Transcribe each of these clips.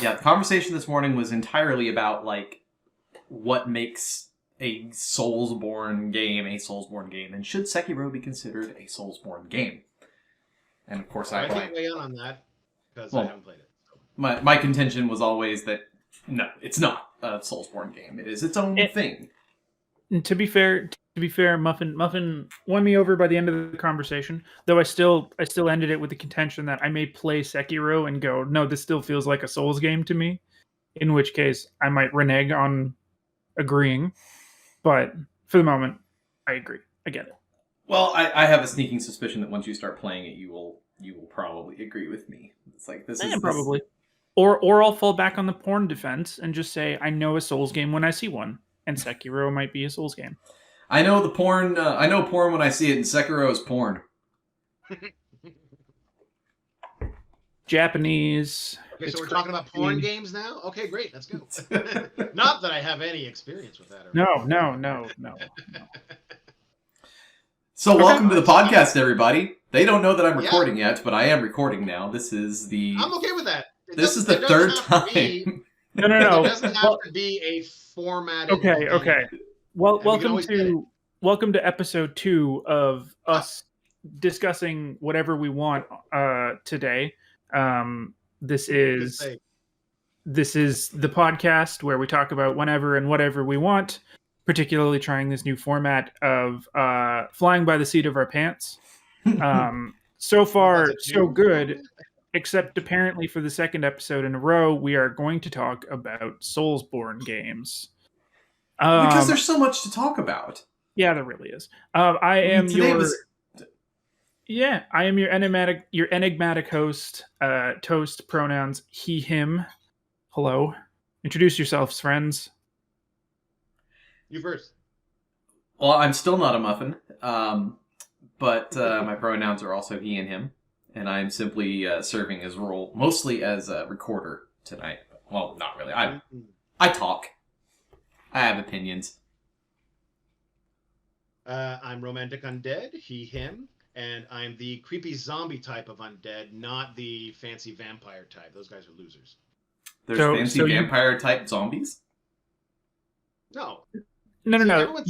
Yeah, the conversation this morning was entirely about, like, what makes a Soulsborne game a Soulsborne game, and should Sekiro be considered a Soulsborne game? And of course, I can't weigh in on that because I well, haven't played it. So. my contention was always that no, it's not a Soulsborne game. It is its own thing. And to be fair, Muffin won me over by the end of the conversation. Though I still ended it with the contention that I may play Sekiro and go, no, this still feels like a Souls game to me. In which case, I might renege on agreeing. But for the moment, I agree. I get it. Well, I have a sneaking suspicion that once you start playing it, you will probably agree with me. It's like this is probably. Or I'll fall back on the porn defense and just say I know a Souls game when I see one, and Sekiro might be a Souls game. I know the porn. I know porn when I see it, and Sekiro is porn. Japanese. Okay, so we're talking about porn games now? Okay, great. Let's go. Not that I have any experience with that. No. So welcome to the podcast, everybody. They don't know that I'm recording yet, but I am recording now. This is the... I'm okay with that. This is the third time. No. It doesn't have to be a format. Okay. Well, welcome to episode 2 of us discussing whatever we want today. This is the podcast where we talk about whenever and whatever we want, particularly trying this new format of flying by the seat of our pants. So far, so good, except apparently for the second episode in a row, we are going to talk about Soulsborne games. Because there's so much to talk about. Yeah, there really is. I am your enigmatic host. Toast, pronouns he, him. Hello. Introduce yourselves, friends. You first. Well, I'm still not a muffin, but my pronouns are also he and him, and I'm simply serving his role mostly as a recorder tonight. Well, not really. I talk. I have opinions. I'm romantic undead, he, him, and I'm the creepy zombie type of undead, not the fancy vampire type. Those guys are losers. There's fancy vampire type zombies? No. No.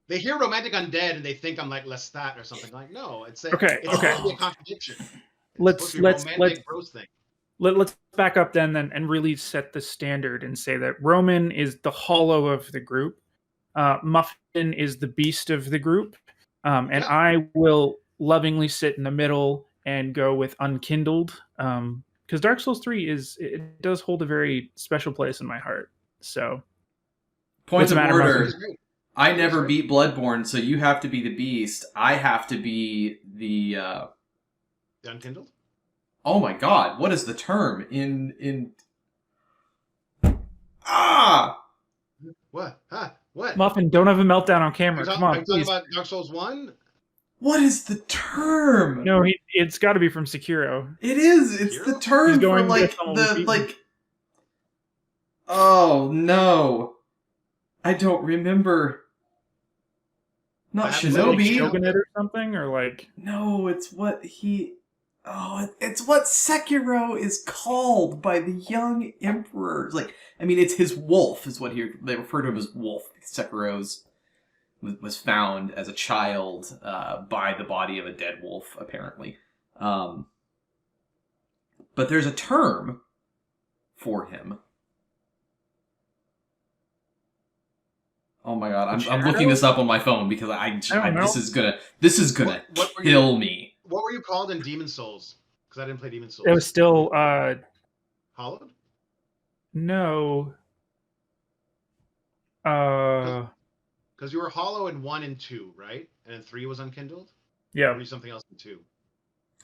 They hear romantic undead and they think I'm like Lestat or something. Like, no, it's okay. Supposed to be a contradiction. Let's back up then and really set the standard and say that Roman is the hollow of the group, Muffin is the beast of the group, and I will lovingly sit in the middle and go with unkindled, because Dark Souls 3 it does hold a very special place in my heart. So, points of order. I never beat Bloodborne, so you have to be the beast. I have to be the unkindled. Oh my god! What is the term in? What? Huh? What? Muffin, don't have a meltdown on camera. Come on, are you talking about Dark Souls 1? What is the term? No, it's got to be from Sekiro. It is. It's the term for like. Oh no, I don't remember. Not Shinobi. Shogunate or something, or like. No, it's what he. Oh, it's what Sekiro is called by the young emperor. Like, I mean, it's his wolf is what they refer to him as wolf. Sekiro's was found as a child by the body of a dead wolf, apparently. But there's a term for him. Oh my god, I'm looking this up on my phone because this is gonna kill me. What were you called in Demon Souls? Because I didn't play Demon Souls. It was still hollowed. No. Because you were hollow in 1 and 2, right? And then 3 was unkindled. Yeah. Or something else in 2.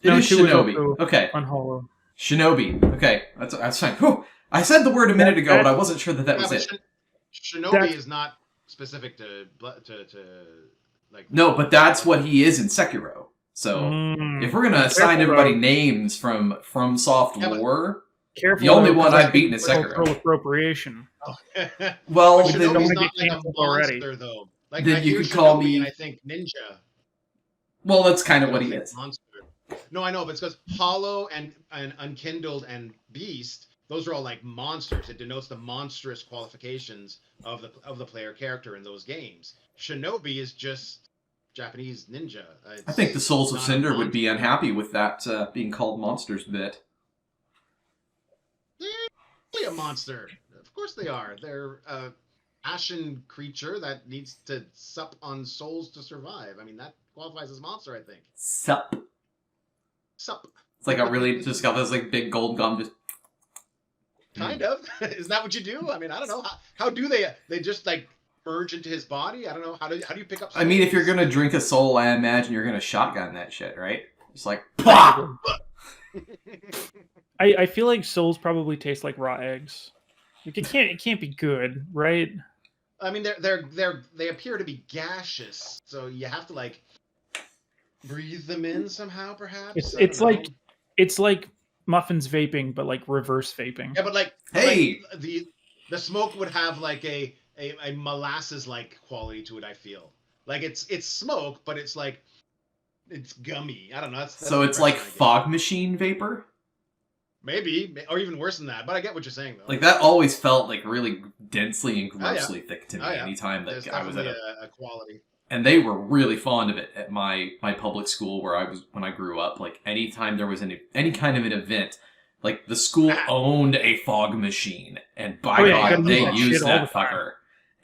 It is Shinobi. Okay. Unhollow. Shinobi. Okay, that's fine. Whew. I said the word a minute ago, but I wasn't sure that was it. Shinobi is not specific to like. No, but that's what he is in Sekiro. So if we're gonna assign everybody names from soft lore, the only one I've beaten is Sekiro. Appropriation. Well, then don't want to get canceled already. Though. Like, then you could call me. And I think ninja. Well, that's kind of what he is. Monster. No, I know, but it's because hollow and unkindled and beast those are all like monsters. It denotes the monstrous qualifications of the player character in those games. Shinobi is just Japanese ninja. I think the Souls of Cinder would be unhappy with that being called monsters bit. They're a monster. Of course they are. They're a ashen creature that needs to sup on souls to survive. I mean, that qualifies as monster, I think. Sup. Sup. It's like a really just got this like big gold gum just. Kind of. Is that what you do? I mean, I don't know. How do they? They just like merge into his body? I don't know. How do you pick up souls? I mean, if you're gonna drink a soul, I imagine you're gonna shotgun that shit, right? It's like pah! I feel like souls probably taste like raw eggs. Like it can't be good, right? I mean, they appear to be gaseous, so you have to like breathe them in somehow, perhaps. It's like Muffin's vaping, but like reverse vaping. Yeah, but like hey, like the smoke would have like a molasses like quality to it. I feel like it's smoke, but it's like it's gummy. I don't know. That's so it's like fog machine vapor. Maybe, or even worse than that. But I get what you're saying, though. Like that always felt like really densely and grossly thick to me. Anytime that I was at a quality. And they were really fond of it at my public school where I was when I grew up. Like anytime there was any kind of an event, like the school owned a fog machine, and by God, they used that fucker.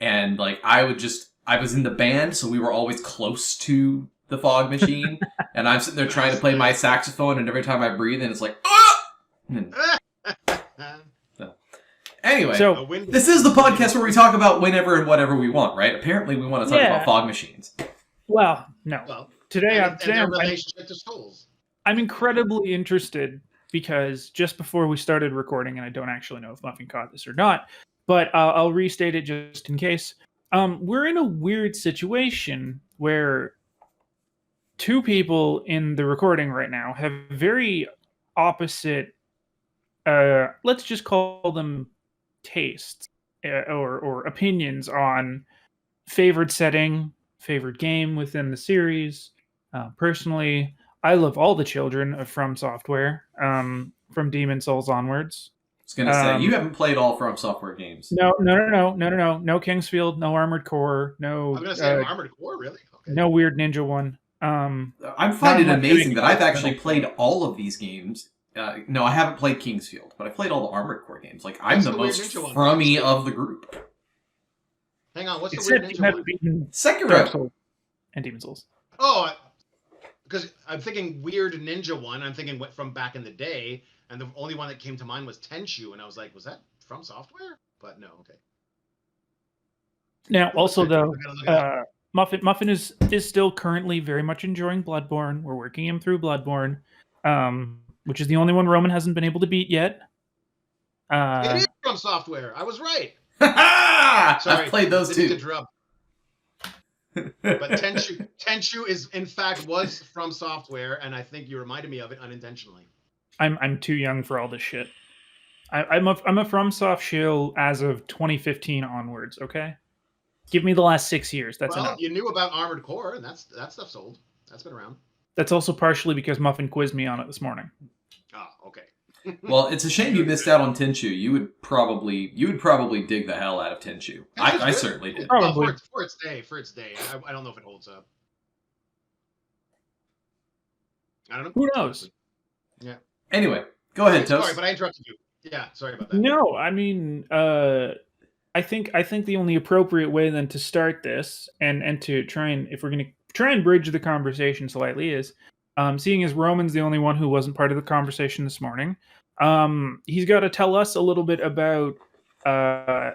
And like I was in the band, so we were always close to the fog machine, and I'm sitting there trying to play my saxophone, and every time I breathe in, it's like, ah! Anyway, so this is the podcast where we talk about whenever and whatever we want, right? Apparently, we want to talk about fog machines. Well, no. Well, today I'm incredibly interested because just before we started recording, and I don't actually know if Muffin caught this or not, but I'll restate it just in case. We're in a weird situation where two people in the recording right now have very opposite, let's just call them tastes or opinions on favorite setting, favorite game within the series. Personally, I love all the children of From Software, from Demon Souls onwards. I was going to say, you haven't played all From Software games. No, Kingsfield, no Armored Core, no... I'm going to say Armored Core, really? Okay. No weird ninja one. I find it amazing that I've actually played all of these games. No, I haven't played Kingsfield, but I played all the Armored Core games. Like, I'm the most frummy of the group. Hang on, what's the weird ninja one? Sekiro. And Demon Souls. Oh, because I'm thinking weird ninja one. I'm thinking from back in the day, and the only one that came to mind was Tenchu, and I was like, was that From Software? But no, okay. Now, also though, Muffin is still currently very much enjoying Bloodborne. We're working him through Bloodborne. Which is the only one Roman hasn't been able to beat yet. It is From Software. I was right. Sorry, I've played those too. But Tenchu is in fact was From Software, and I think you reminded me of it unintentionally. I'm too young for all this shit. I'm a FromSoft shill as of 2015 onwards. Okay, give me the last 6 years. That's enough. You knew about Armored Core, and that stuff's old. That's been around. That's also partially because Muffin quizzed me on it this morning. Oh, okay. Well, it's a shame you missed out on Tenchu. You would probably dig the hell out of Tenchu. I certainly did. Probably for its day. I don't know if it holds up. I don't know. Who knows? Yeah. Anyway, go ahead, Toast. Sorry, but I interrupted you. Yeah, sorry about that. No, I mean, I think the only appropriate way then to start this and to try and, if we're going to try and bridge the conversation slightly, is seeing as Roman's the only one who wasn't part of the conversation this morning, he's got to tell us a little bit about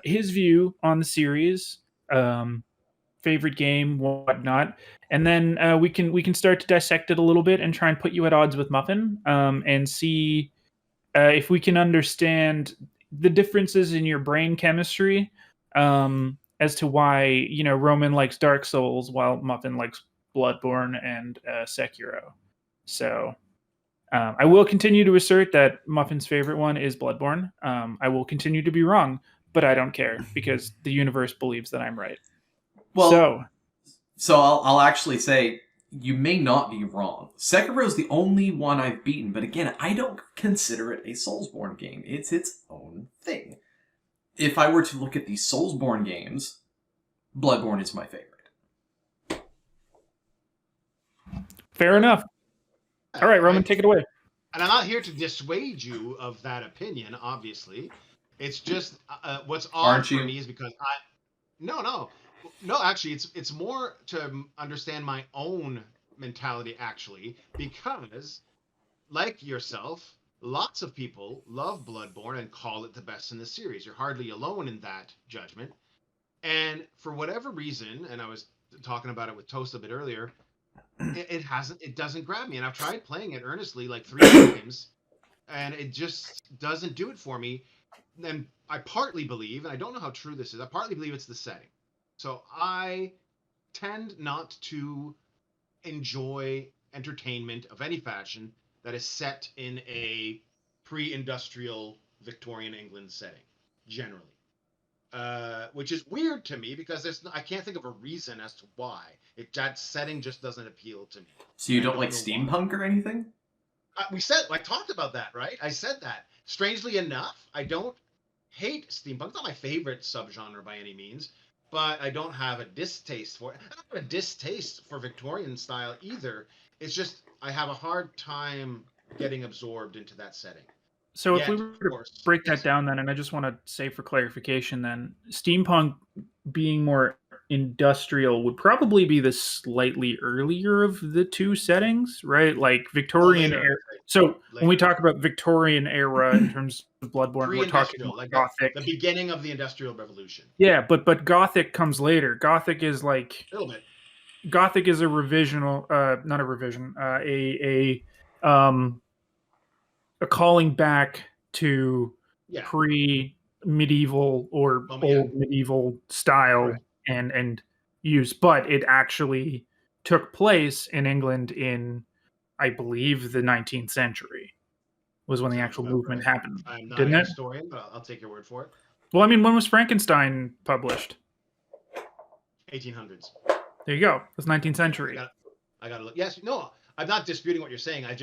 his view on the series, favorite game, whatnot, and then we can start to dissect it a little bit and try and put you at odds with Muffin, and see if we can understand the differences in your brain chemistry, as to why Roman likes Dark Souls while Muffin likes Bloodborne and Sekiro. So I will continue to assert that Muffin's favorite one is Bloodborne. I will continue to be wrong, but I don't care because the universe believes that I'm right. Well, so I'll actually say you may not be wrong. Sekiro is the only one I've beaten, but again, I don't consider it a Soulsborne game. It's its own thing. If I were to look at the Soulsborne games, Bloodborne is my favorite. Fair enough. All right, Roman, take it away. And I'm not here to dissuade you of that opinion, obviously. It's just what's odd for me is because No, actually, it's more to understand my own mentality, actually, because, like yourself, lots of people love Bloodborne and call it the best in the series. You're hardly alone in that judgment. And for whatever reason, and I was talking about it with Toast a bit earlier, it doesn't grab me. And I've tried playing it earnestly like 3 times, and it just doesn't do it for me. And I partly believe, and I don't know how true this is, I partly believe it's the setting. So I tend not to enjoy entertainment of any fashion that is set in a pre-industrial Victorian England setting, generally. Which is weird to me because I can't think of a reason as to why. That setting just doesn't appeal to me. So you don't like steampunk or anything? I talked about that, right? I said that. Strangely enough, I don't hate steampunk. It's not my favorite subgenre by any means, but I don't have a distaste for it. I don't have a distaste for Victorian style either. It's just I have a hard time getting absorbed into that setting. So if we were to break that down then, and I just want to say for clarification then, steampunk being more industrial would probably be the slightly earlier of the two settings, right? Like Victorian era. So when we talk about Victorian era in terms of Bloodborne, we're talking like Gothic. The beginning of the Industrial Revolution. Yeah, but Gothic comes later. Gothic is like a little bit. Gothic is a revisional, not a revision, a calling back to pre-medieval or old medieval style and use, but it actually took place in England in, I believe, the 19th century was when the actual movement happened. I'm not a historian, but I'll take your word for it. Well, I mean, when was Frankenstein published? 1800s. There you go. It was 19th century. I got to look. Yes, no, I'm not disputing what you're saying. I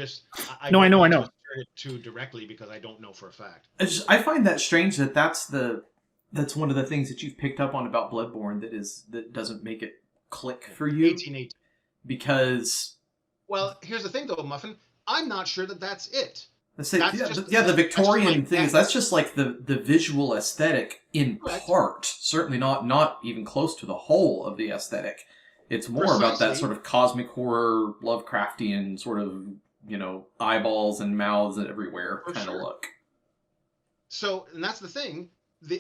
know. I know. It too directly because I don't know for a fact. I find that strange that that's one of the things that you've picked up on about Bloodborne that doesn't make it click for you. 1880. Because here's the thing though, Muffin. I'm not sure that that's it. The Victorian thing is that's just like the visual aesthetic in part. Certainly not even close to the whole of the aesthetic. It's more about that sort of cosmic horror, Lovecraftian sort of, eyeballs and mouths everywhere kind of look. So, and that's the thing.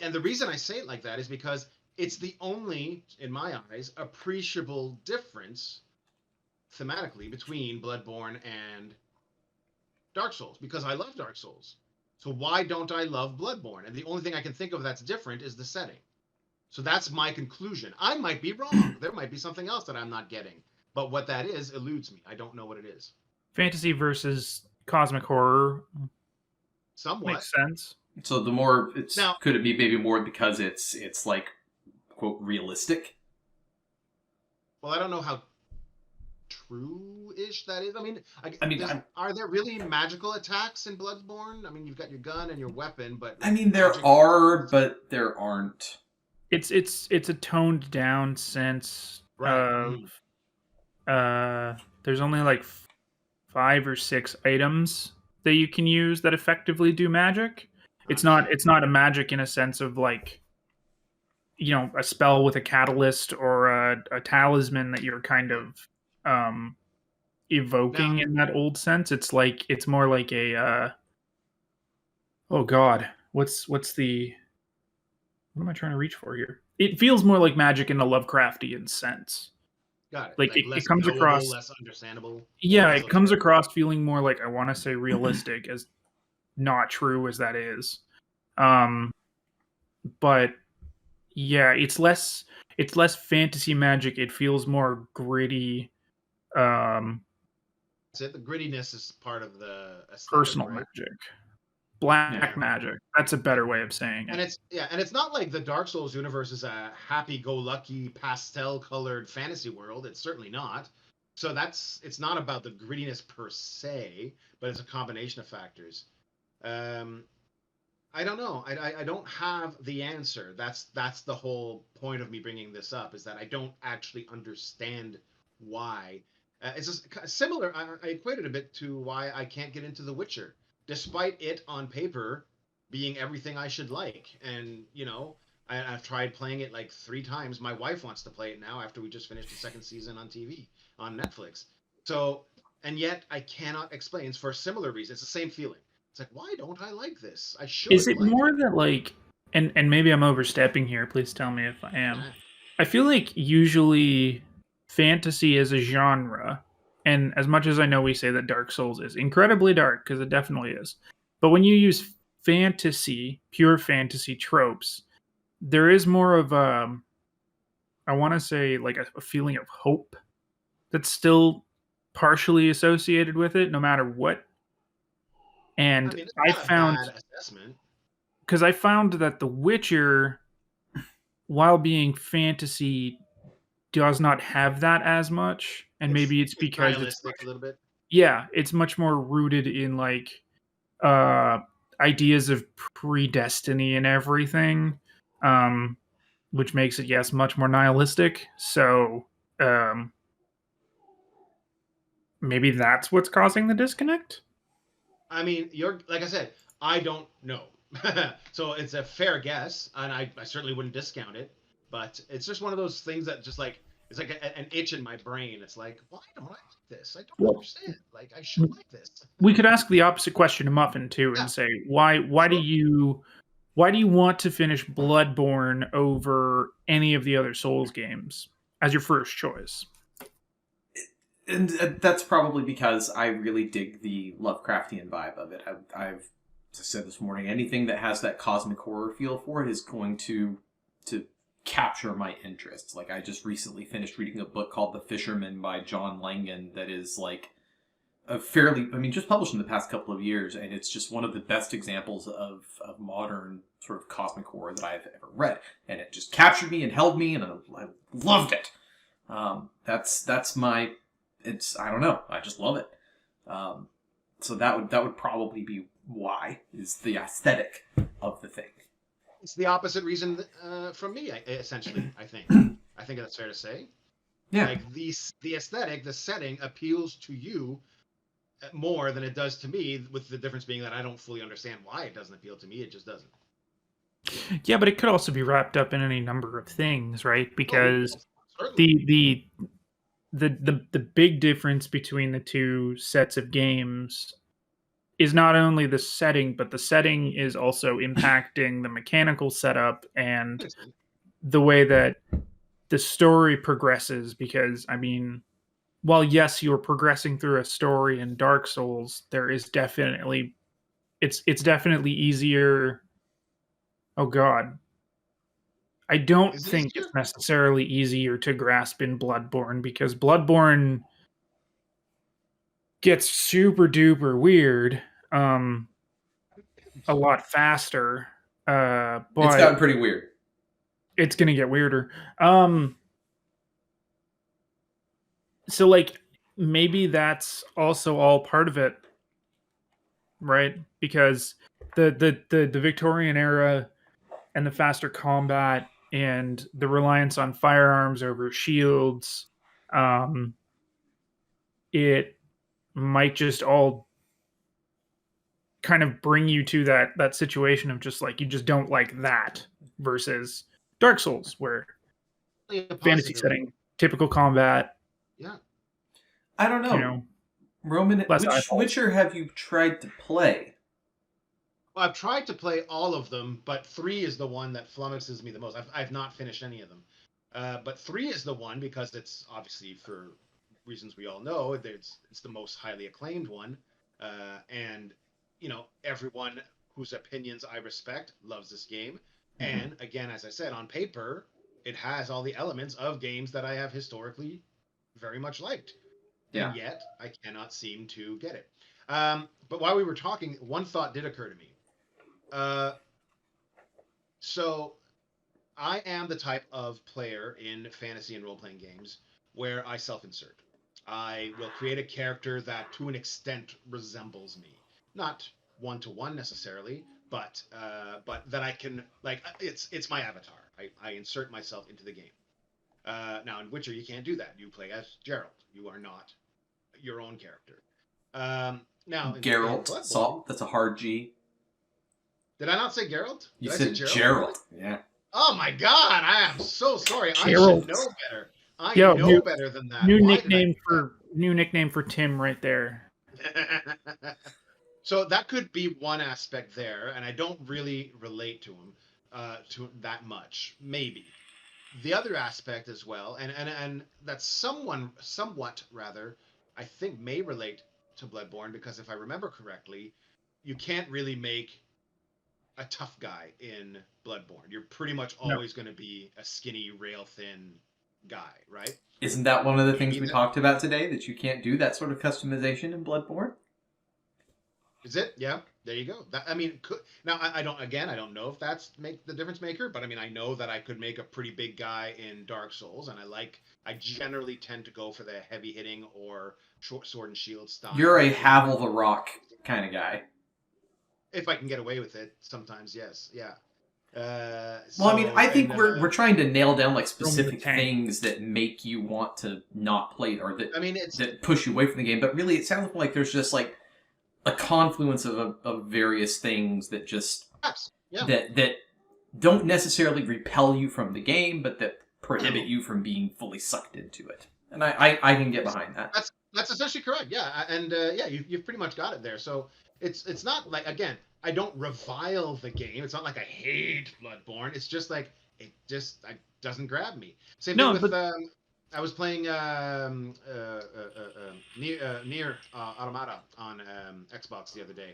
And the reason I say it like that is because it's the only, in my eyes, appreciable difference thematically between Bloodborne and Dark Souls, because I love Dark Souls. So why don't I love Bloodborne? And the only thing I can think of that's different is the setting. So that's my conclusion. I might be wrong. There might be something else that I'm not getting. But what that is eludes me. I don't know what it is. Fantasy versus cosmic horror. Somewhat. Makes sense. So the more could it be maybe more because it's like, quote, realistic? Well, I don't know how true-ish that is. Are there really magical attacks in Bloodborne? I mean, you've got your gun and your weapon, but there are, but there aren't. It's a toned down sense of there's only like 5 or 6 items that you can use that effectively do magic. It's not a magic in a sense of like, a spell with a catalyst or a talisman that you're kind of evoking in that old sense. It's more like a oh god, what am I trying to reach for here? It feels more like magic in a Lovecraftian sense. Got it. Like it comes across less understandable. Yeah, it comes across feeling more like, I want to say realistic, as not true as that is. But yeah, it's less fantasy magic. It feels more gritty. That's it. The grittiness is part of the aesthetic, personal magic. Black magic. That's a better way of saying it. And it's not like the Dark Souls universe is a happy-go-lucky, pastel-colored fantasy world. It's certainly not. So it's not about the grittiness per se, but it's a combination of factors. I don't know. I don't have the answer. That's the whole point of me bringing this up, is that I don't actually understand why. It's just similar. I equate it a bit to why I can't get into The Witcher, despite it on paper being everything I should like. And I've tried playing it like 3 times. My wife wants to play it now after we just finished the second season on TV on Netflix. So, and yet I cannot explain. It's for a similar reason. It's the same feeling. It's like, why don't I like this? I should. Is it more that like, and maybe I'm overstepping here, please tell me if I am. Yeah. I feel like usually fantasy as a genre, and as much as I know we say that Dark Souls is incredibly dark, because it definitely is, but when you use fantasy, pure fantasy tropes, there is more of I want to say like a feeling of hope that's still partially associated with it, no matter what. And it's I not a found, bad assessment. because I found that The Witcher, while being fantasy, does not have that as much, and maybe it's because it's a little bit. Yeah, it's much more rooted in like ideas of predestiny and everything, which makes it much more nihilistic. So maybe that's what's causing the disconnect. I mean, like I said, I don't know. So it's a fair guess, and I certainly wouldn't discount it. But it's just one of those things that just like it's like an itch in my brain. It's like, why don't I like this? I don't understand. Like, I should like this. We could ask the opposite question to Muffin too, and say why do you want to finish Bloodborne over any of the other Souls games as your first choice? And that's probably because I really dig the Lovecraftian vibe of it. I've as I said this morning, anything that has that cosmic horror feel for it is going to capture my interest. Like, I just recently finished reading a book called The Fisherman by John Langan that is like a fairly, just published in the past couple of years, and it's just one of the best examples of modern sort of cosmic horror that I've ever read. And it just captured me and held me, and I loved it. That's my, I don't know, I just love it. So that would probably be why, is the aesthetic of the thing. It's the opposite reason from me, essentially. I think that's fair to say. Yeah. Like the aesthetic, the setting appeals to you more than it does to me. With the difference being that I don't fully understand why it doesn't appeal to me. It just doesn't. Yeah, but it could also be wrapped up in any number of things, right? Because the big difference between the two sets of games is not only the setting, but the setting is also impacting the mechanical setup and the way that the story progresses. Because, while yes, you're progressing through a story in Dark Souls, there is definitely, it's definitely easier. Oh God. I don't think it's necessarily easier to grasp in Bloodborne, because Bloodborne gets super duper weird a lot faster. But it's gotten pretty weird. It's gonna get weirder. So like maybe that's also all part of it, right? Because the Victorian era and the faster combat and the reliance on firearms over shields, it might just all kind of bring you to that situation of just like, you just don't like that, versus Dark Souls, where fantasy setting, typical combat. Yeah. I don't know. Roman, which Witcher have you tried to play? Well, I've tried to play all of them, but 3 is the one that flummoxes me the most. I've not finished any of them. But 3 is the one, because it's obviously, for reasons we all know, it's the most highly acclaimed one. And, everyone whose opinions I respect loves this game. Mm-hmm. And again, as I said, on paper, it has all the elements of games that I have historically very much liked. Yeah. And yet, I cannot seem to get it. But while we were talking, one thought did occur to me. So I am the type of player in fantasy and role-playing games where I self-insert. I will create a character that to an extent resembles me. Not one-to-one necessarily, but that I can, like, it's my avatar. I insert myself into the game. Now in Witcher you can't do that. You play as Geralt. You are not your own character. Now Geralt. Salt. That's a hard G. Did I not say Geralt? You said Geralt. Yeah. Oh my God! I am so sorry. Geralt. I should know better. I know better than that. New nickname for Tim right there. So that could be one aspect there, and I don't really relate to him to that much. Maybe the other aspect as well, and that's somewhat rather, I think may relate to Bloodborne, because if I remember correctly, you can't really make a tough guy in Bloodborne. You're pretty much always going to be a skinny, rail thin guy, right? Isn't that one of the things we talked about today, that you can't do that sort of customization in Bloodborne? Is it? Yeah, there you go. That, I mean, now I don't know if that's the difference maker, but I mean, I know that I could make a pretty big guy in Dark Souls, and I generally tend to go for the heavy hitting or short sword and shield style. You're a Havel the Rock kind of guy. If I can get away with it, sometimes, yes, yeah. Well, I mean, I think we're trying to nail down like specific things that make you want to not play, or that that push you away from the game. But really, it sounds like there's just like a confluence of various things that just that don't necessarily repel you from the game, but that prohibit you from being fully sucked into it. And I can get behind that. That's essentially correct. Yeah, and you've pretty much got it there. So it's not like, again, I don't revile the game. It's not like I hate Bloodborne. It's just like it doesn't grab me. Same thing with I was playing Nier Automata on Xbox the other day,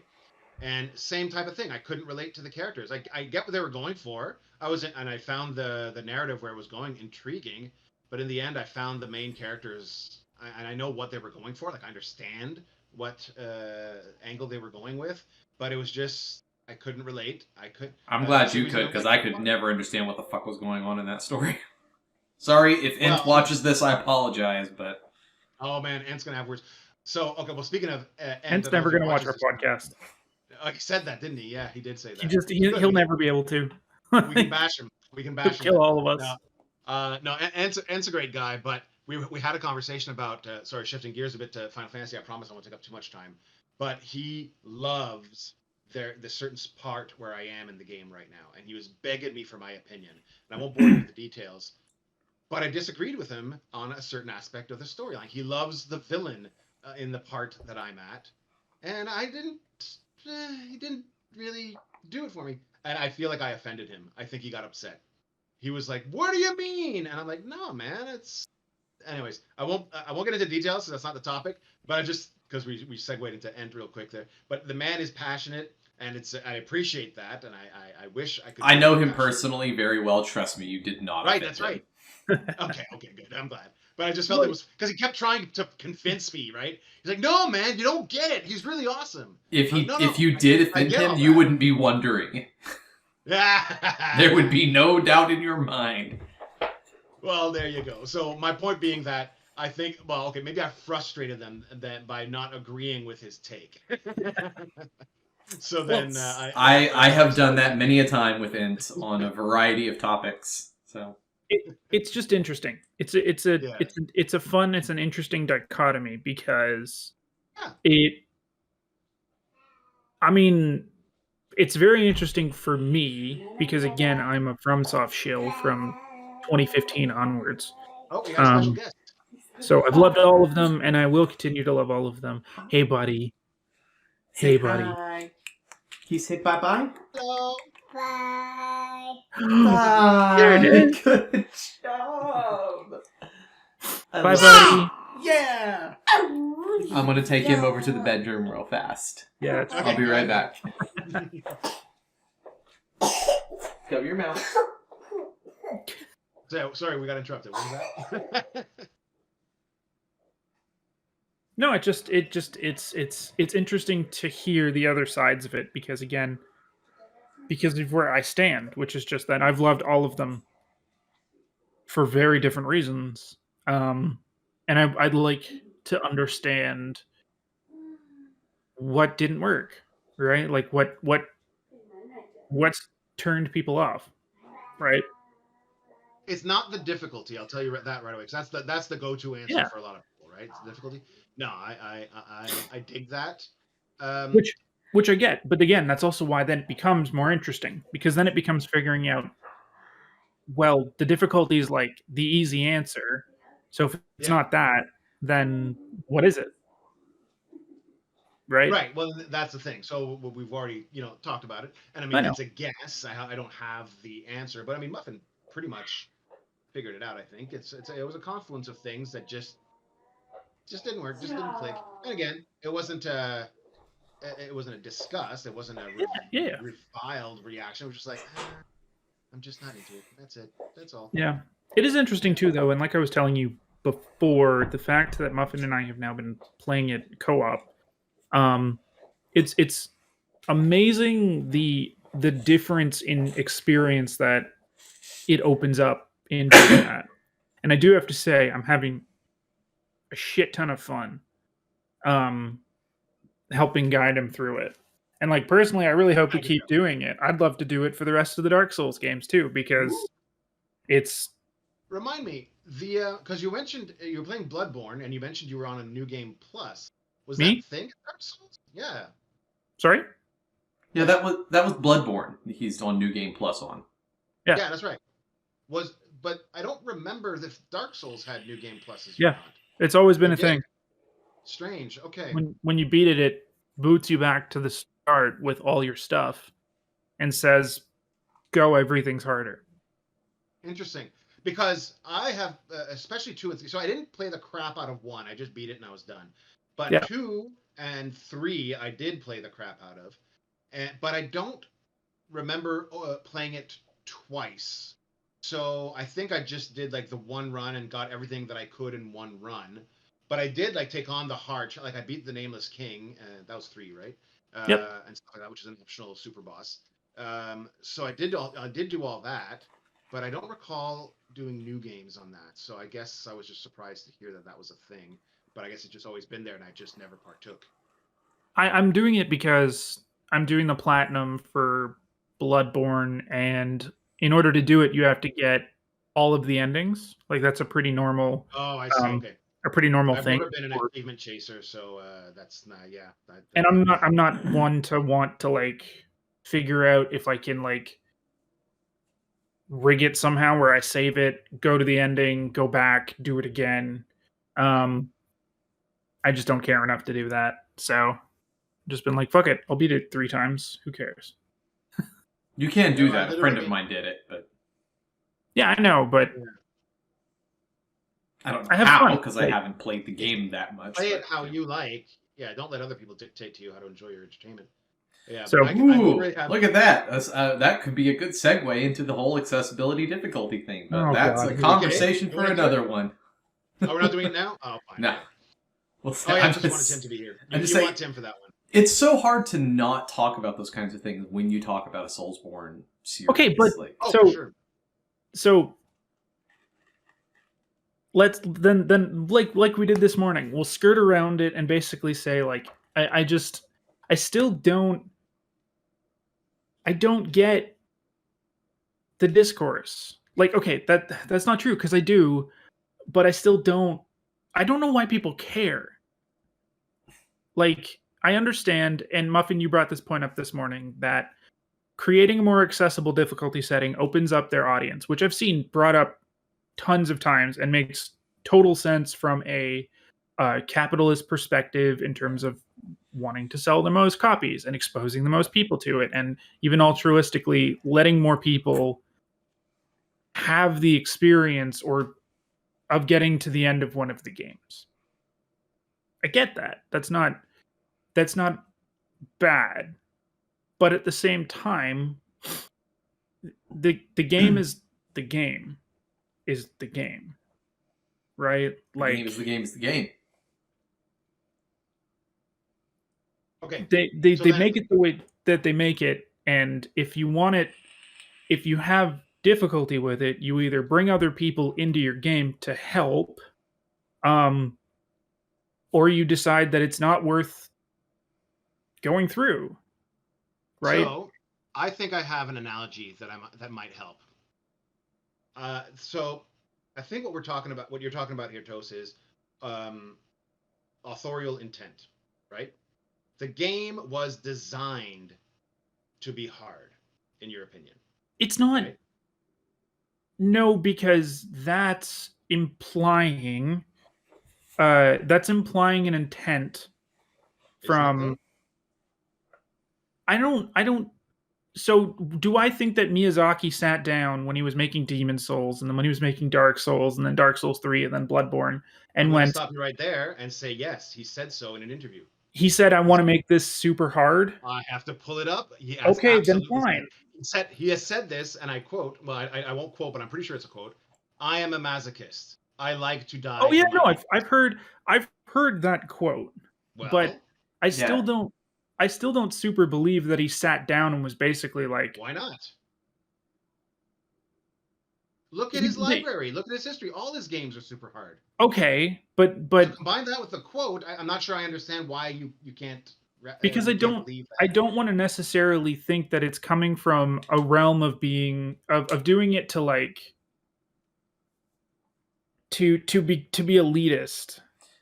and same type of thing. I couldn't relate to the characters. I get what they were going for. I found the narrative where it was going intriguing, but in the end, I found the main characters, and I know what they were going for. Like, I understand what angle they were going with, but it was just I couldn't relate. I'm glad you could, because I could never understand what the fuck was going on in that story. Sorry, if Ent watches this, I apologize, but... Oh, man, Ent's going to have words. So, okay, well, speaking of... Ent's never going to watch our podcast. He said that, didn't he? Yeah, he did say that. He'll never be able to. We can bash him. He'll kill all of us. No, Ent's a great guy, but we had a conversation about... shifting gears a bit to Final Fantasy. I promise I won't take up too much time. But he loves the certain part where I am in the game right now, and he was begging me for my opinion. And I won't bore you with the details. But I disagreed with him on a certain aspect of the storyline. He loves the villain in the part that I'm at, and he didn't really do it for me. And I feel like I offended him. I think he got upset. He was like, "What do you mean?" And I'm like, "No, man, it's..." Anyways, I won't get into details, because that's not the topic. But I just, because we segued into End real quick there. But the man is passionate, and I appreciate that, and I wish I could... I know him personally very well. Trust me, you did not. Right, that's right. Okay, good. I'm glad. But I just felt it was because he kept trying to convince me, right? He's like, "No, man, you don't get it. He's really awesome." If you did offend him, you wouldn't be wondering. There would be no doubt in your mind. Well, there you go. So my point being that I think, well, okay, maybe I frustrated them by not agreeing with his take. So then I have done that many a time with Ent on a variety of topics. So. It's just interesting. It's a fun, it's an interesting dichotomy, because it's very interesting for me because, again, I'm a FromSoft shill from 2015 onwards. Oh, we got a special guest. So I've loved all of them, and I will continue to love all of them. Hey, buddy. Hey, buddy. Hi. Can you say bye-bye? Hello. Bye. Bye. There it is. Good job. Bye, buddy. Yeah. I'm going to take him over to the bedroom real fast. Yeah, I'll be right back. Cover your mouth. Sorry, we got interrupted. What was that? No, it's interesting to hear the other sides of it, because of where I stand, which is just that I've loved all of them for very different reasons. And to understand what didn't work, right? Like what's turned people off, right? It's not the difficulty. I'll tell you that right away, because that's the go-to answer for a lot of people, right? It's the difficulty. No, I dig that. Which I get, but again, that's also why then it becomes more interesting, because then it becomes figuring out, well, the difficulty is like the easy answer. So if it's not that, then what is it? Right? Right. Well, that's the thing. So we've already, talked about it, and I mean, it's a guess. I don't have the answer, but I mean, Muffin pretty much figured it out. I think it was a confluence of things that just didn't work, just didn't click. And again, it wasn't a disgust. It wasn't a reviled reaction. It was just like, I'm just not into it. That's it. That's all. Yeah. It is interesting too, though, and like I was telling you before, the fact that Muffin and I have now been playing it co-op, it's amazing the difference in experience that it opens up in doing that. And I do have to say, I'm having a shit ton of fun helping guide him through it. And like personally, I really hope we keep doing it. I'd love to do it for the rest of the Dark Souls games too, because it's... Remind me, because you mentioned you were playing Bloodborne, and you mentioned you were on a New Game Plus. Was that thing Dark Souls? Yeah. Sorry? Yeah, that was Bloodborne. He's on New Game Plus on. Yeah, that's right. But I don't remember if Dark Souls had New Game Pluses. Yeah, it's always been a thing. Strange. Okay. When you beat it, it boots you back to the start with all your stuff, and says, "Go, everything's harder." Interesting. Because I have, especially 2 and 3. So I didn't play the crap out of 1. I just beat it and I was done. But 2 and 3, I did play the crap out of. But I don't remember playing it twice. So I think I just did like the one run and got everything that I could in one run. But I did like take on the hard, like I beat the Nameless King. That was 3, right? And stuff like that, which is an optional super boss. So I did do all that. But I don't recall doing new games on that. So I guess I was just surprised to hear that was a thing. But I guess it's just always been there, and I just never partook. I'm doing it because I'm doing the platinum for Bloodborne, and in order to do it, you have to get all of the endings. Like, that's a pretty normal... Oh, I see. Okay. A pretty normal thing. I've never been an achievement chaser, so that's not... Yeah. And I'm not one to want to, like, figure out if I can, like, rig it somehow where I save it, go to the ending, go back, do it again. I just don't care enough to do that. So I've just been like, fuck it, I'll beat it 3 times. Who cares? You can't do that. A friend of mine did it, but yeah, I know, but I don't know how, because I haven't played the game that much. Play it how you like. Yeah, don't let other people dictate to you how to enjoy your entertainment. Yeah, so, look at that. That could be a good segue into the whole accessibility difficulty thing. But that's a conversation for another one. Oh, we're not doing it now? Oh, fine. No. Well, I just wanted Tim to be here. You want Tim for that one. It's so hard to not talk about those kinds of things when you talk about a Soulsborne series. Okay, but so let's then like we did this morning, we'll skirt around it and basically say, like, I still don't get the discourse. Like, okay, that's not true, because I do, but I still don't. I don't know why people care. Like, I understand, and Muffin, you brought this point up this morning, that creating a more accessible difficulty setting opens up their audience, which I've seen brought up tons of times and makes total sense from a capitalist perspective in terms of wanting to sell the most copies and exposing the most people to it, and even altruistically letting more people have the experience of getting to the end of one of the games. I get that. That's not bad. But at the same time, the game is the game. Is the game. Right? Like, the game is the game. Okay. They make it the way that they make it, and if you want it, if you have difficulty with it, you either bring other people into your game to help, or you decide that it's not worth going through. Right? So, I think I have an analogy that might help. So, I think what you're talking about here, Toast, is authorial intent, right? The game was designed to be hard, in your opinion. It's not. Right? No, because that's implying an intent from. I don't. So, do I think that Miyazaki sat down when he was making Demon Souls, and then when he was making Dark Souls, and then Dark Souls 3, and then Bloodborne, and I'm going to stop you right there and say yes, he said so in an interview. He said, "I want to make this super hard." I have to pull it up. Okay, then fine. He has said this, and I quote. Well, I won't quote, but I'm pretty sure it's a quote. I am a masochist. I like to die. Oh yeah, no, I've heard that quote, well, but I still don't super believe that he sat down and was basically like, why not? Look at his library. Look at his history. All his games are super hard. Okay, but so combine that with the quote. I'm not sure I understand why you can't. Because I don't want to necessarily think that it's coming from a realm of being of doing it to like to be elitist.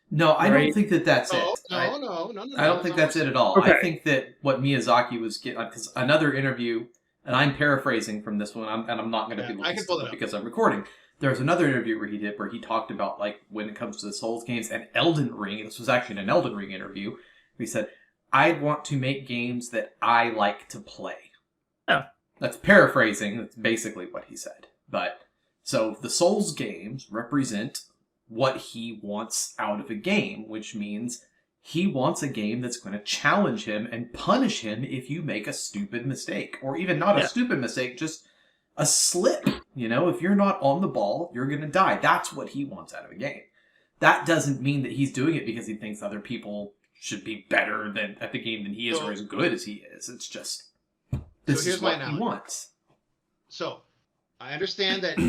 No, I don't think that's it. No. I don't think that's it at all. Okay. I think that what Miyazaki was getting, because another interview, and I'm paraphrasing from this one, and I'm not going to be able to because I'm recording. There's another interview where he talked about like when it comes to the Souls games and Elden Ring. This was actually an Elden Ring interview. He said, "I want to make games that I like to play." Oh. That's paraphrasing. That's basically what he said. But so the Souls games represent what he wants out of a game, which means he wants a game that's going to challenge him and punish him if you make a stupid mistake. Or even not a stupid mistake, just a slip. You know, if you're not on the ball, you're going to die. That's what he wants out of a game. That doesn't mean that he's doing it because he thinks other people should be better at the game than he is or as good as he is. It's just, this is what he wants. So, I understand that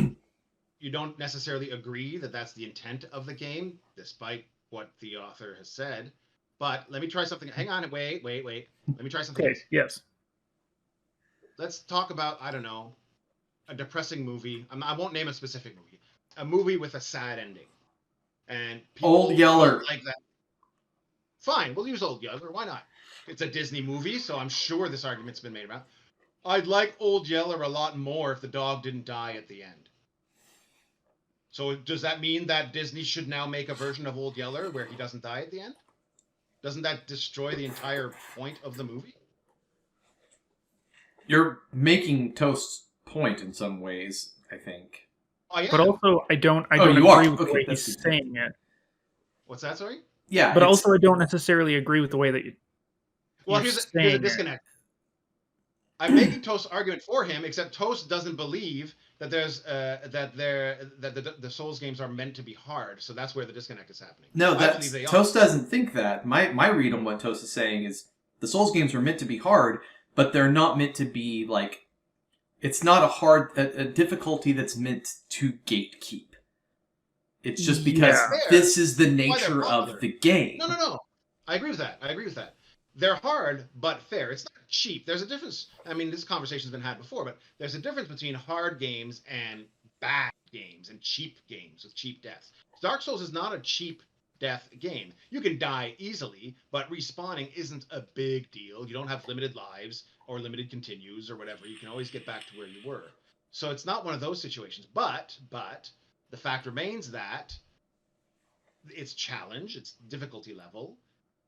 you don't necessarily agree that that's the intent of the game, despite what the author has said. But let me try something. Hang on, wait. Let me try something else. Yes. Let's talk about, I don't know, a depressing movie. I won't name a specific movie. A movie with a sad ending. And people Old Yeller. Like that. Fine, we'll use Old Yeller. Why not? It's a Disney movie, so I'm sure this argument's been made about. I'd like Old Yeller a lot more if the dog didn't die at the end. So does that mean that Disney should now make a version of Old Yeller where he doesn't die at the end? Doesn't that destroy the entire point of the movie? You're making Toast's point in some ways, I think. But also, I don't agree with the way he's saying it. What's that, sorry? Yeah. But also, I don't necessarily agree with the way that you. Well, here's a disconnect. I'm making Toast's argument for him, except Toast doesn't believe that the Souls games are meant to be hard. So that's where the disconnect is happening. No, Toast doesn't think that. My read on what Toast is saying is the Souls games are meant to be hard, but they're not meant to be like. It's not a difficulty that's meant to gatekeep. It's just because this is the nature of the game. No. I agree with that. They're hard, but fair. It's not cheap. There's a difference. I mean, this conversation's been had before, but there's a difference between hard games and bad games and cheap games with cheap deaths. Dark Souls is not a cheap death game. You can die easily, but respawning isn't a big deal. You don't have limited lives or limited continues or whatever. You can always get back to where you were. So it's not one of those situations. But the fact remains that its challenge, its difficulty level,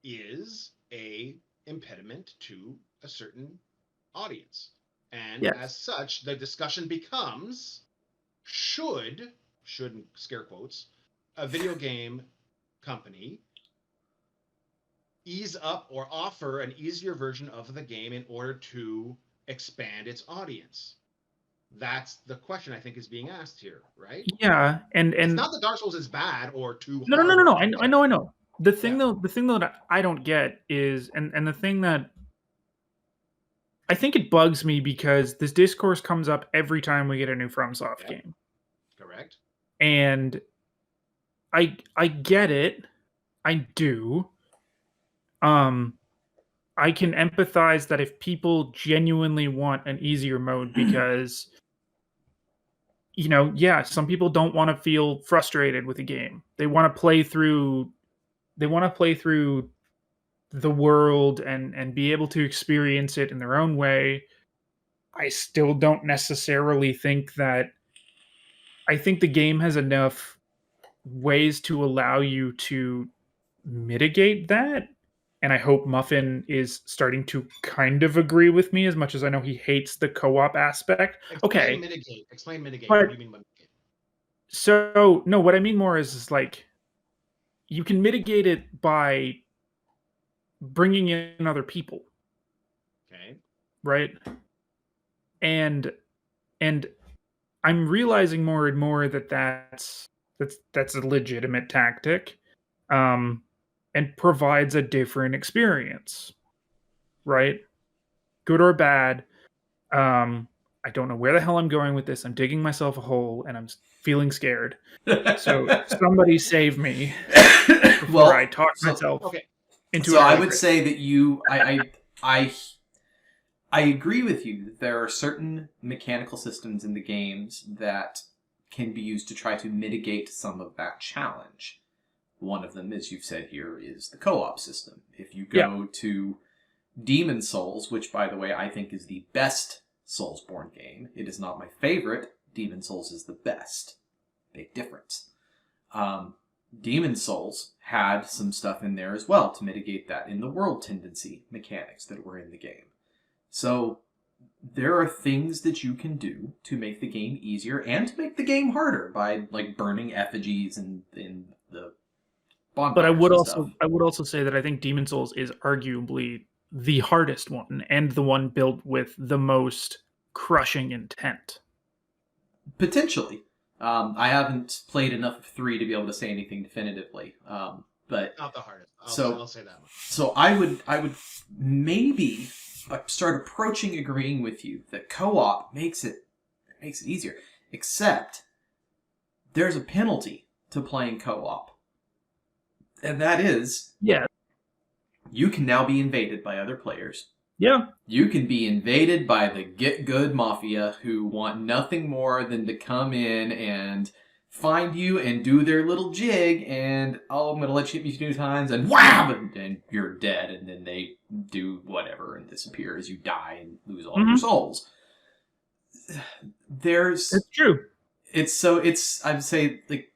is a impediment to a certain audience. And as such, the discussion becomes, should in scare quotes, a video game company ease up or offer an easier version of the game in order to expand its audience? That's the question I think is being asked here, right? Yeah, and it's not that Dark Souls is bad or too hard. No. I know. The thing though that I don't get is, and the thing that I think it bugs me because this discourse comes up every time we get a new FromSoft game. Correct. And I get it. I do. I can empathize that if people genuinely want an easier mode because, some people don't want to feel frustrated with a game. They want to play through. They want to play through the world and be able to experience it in their own way. I still don't necessarily think that. I think the game has enough ways to allow you to mitigate that. And I hope Muffin is starting to kind of agree with me, as much as I know he hates the co-op aspect. Explain mitigate. What do you mean by mitigate? So, no, what I mean more is like, you can mitigate it by bringing in other people. Okay. Right? And I'm realizing more and more that that's a legitimate tactic. And provides a different experience, right? Good or bad. I don't know where the hell I'm going with this. I'm digging myself a hole and I'm feeling scared. So somebody save me before I talk myself into it. So I would say that I agree with you that there are certain mechanical systems in the games that can be used to try to mitigate some of that challenge. One of them, as you've said here, is the co-op system. If you go to Demon Souls, which, by the way, I think is the best Soulsborne game. It is not my favorite. Demon Souls is the best. Big difference. Demon Souls had some stuff in there as well to mitigate that in the world tendency mechanics that were in the game. So there are things that you can do to make the game easier and to make the game harder by like burning effigies in the But I would also say that I think Demon Souls is arguably the hardest one and the one built with the most crushing intent. Potentially. I haven't played enough of 3 to be able to say anything definitively. But not the hardest. I'll say that much. So I would maybe start approaching agreeing with you that co-op makes it easier. Except there's a penalty to playing co-op. And that is, you can now be invaded by other players. Yeah. You can be invaded by the Get Good Mafia who want nothing more than to come in and find you and do their little jig and, I'm going to let you hit me 2 times and wham! And you're dead. And then they do whatever and disappear as you die and lose all your souls. It's true. I'd say, like,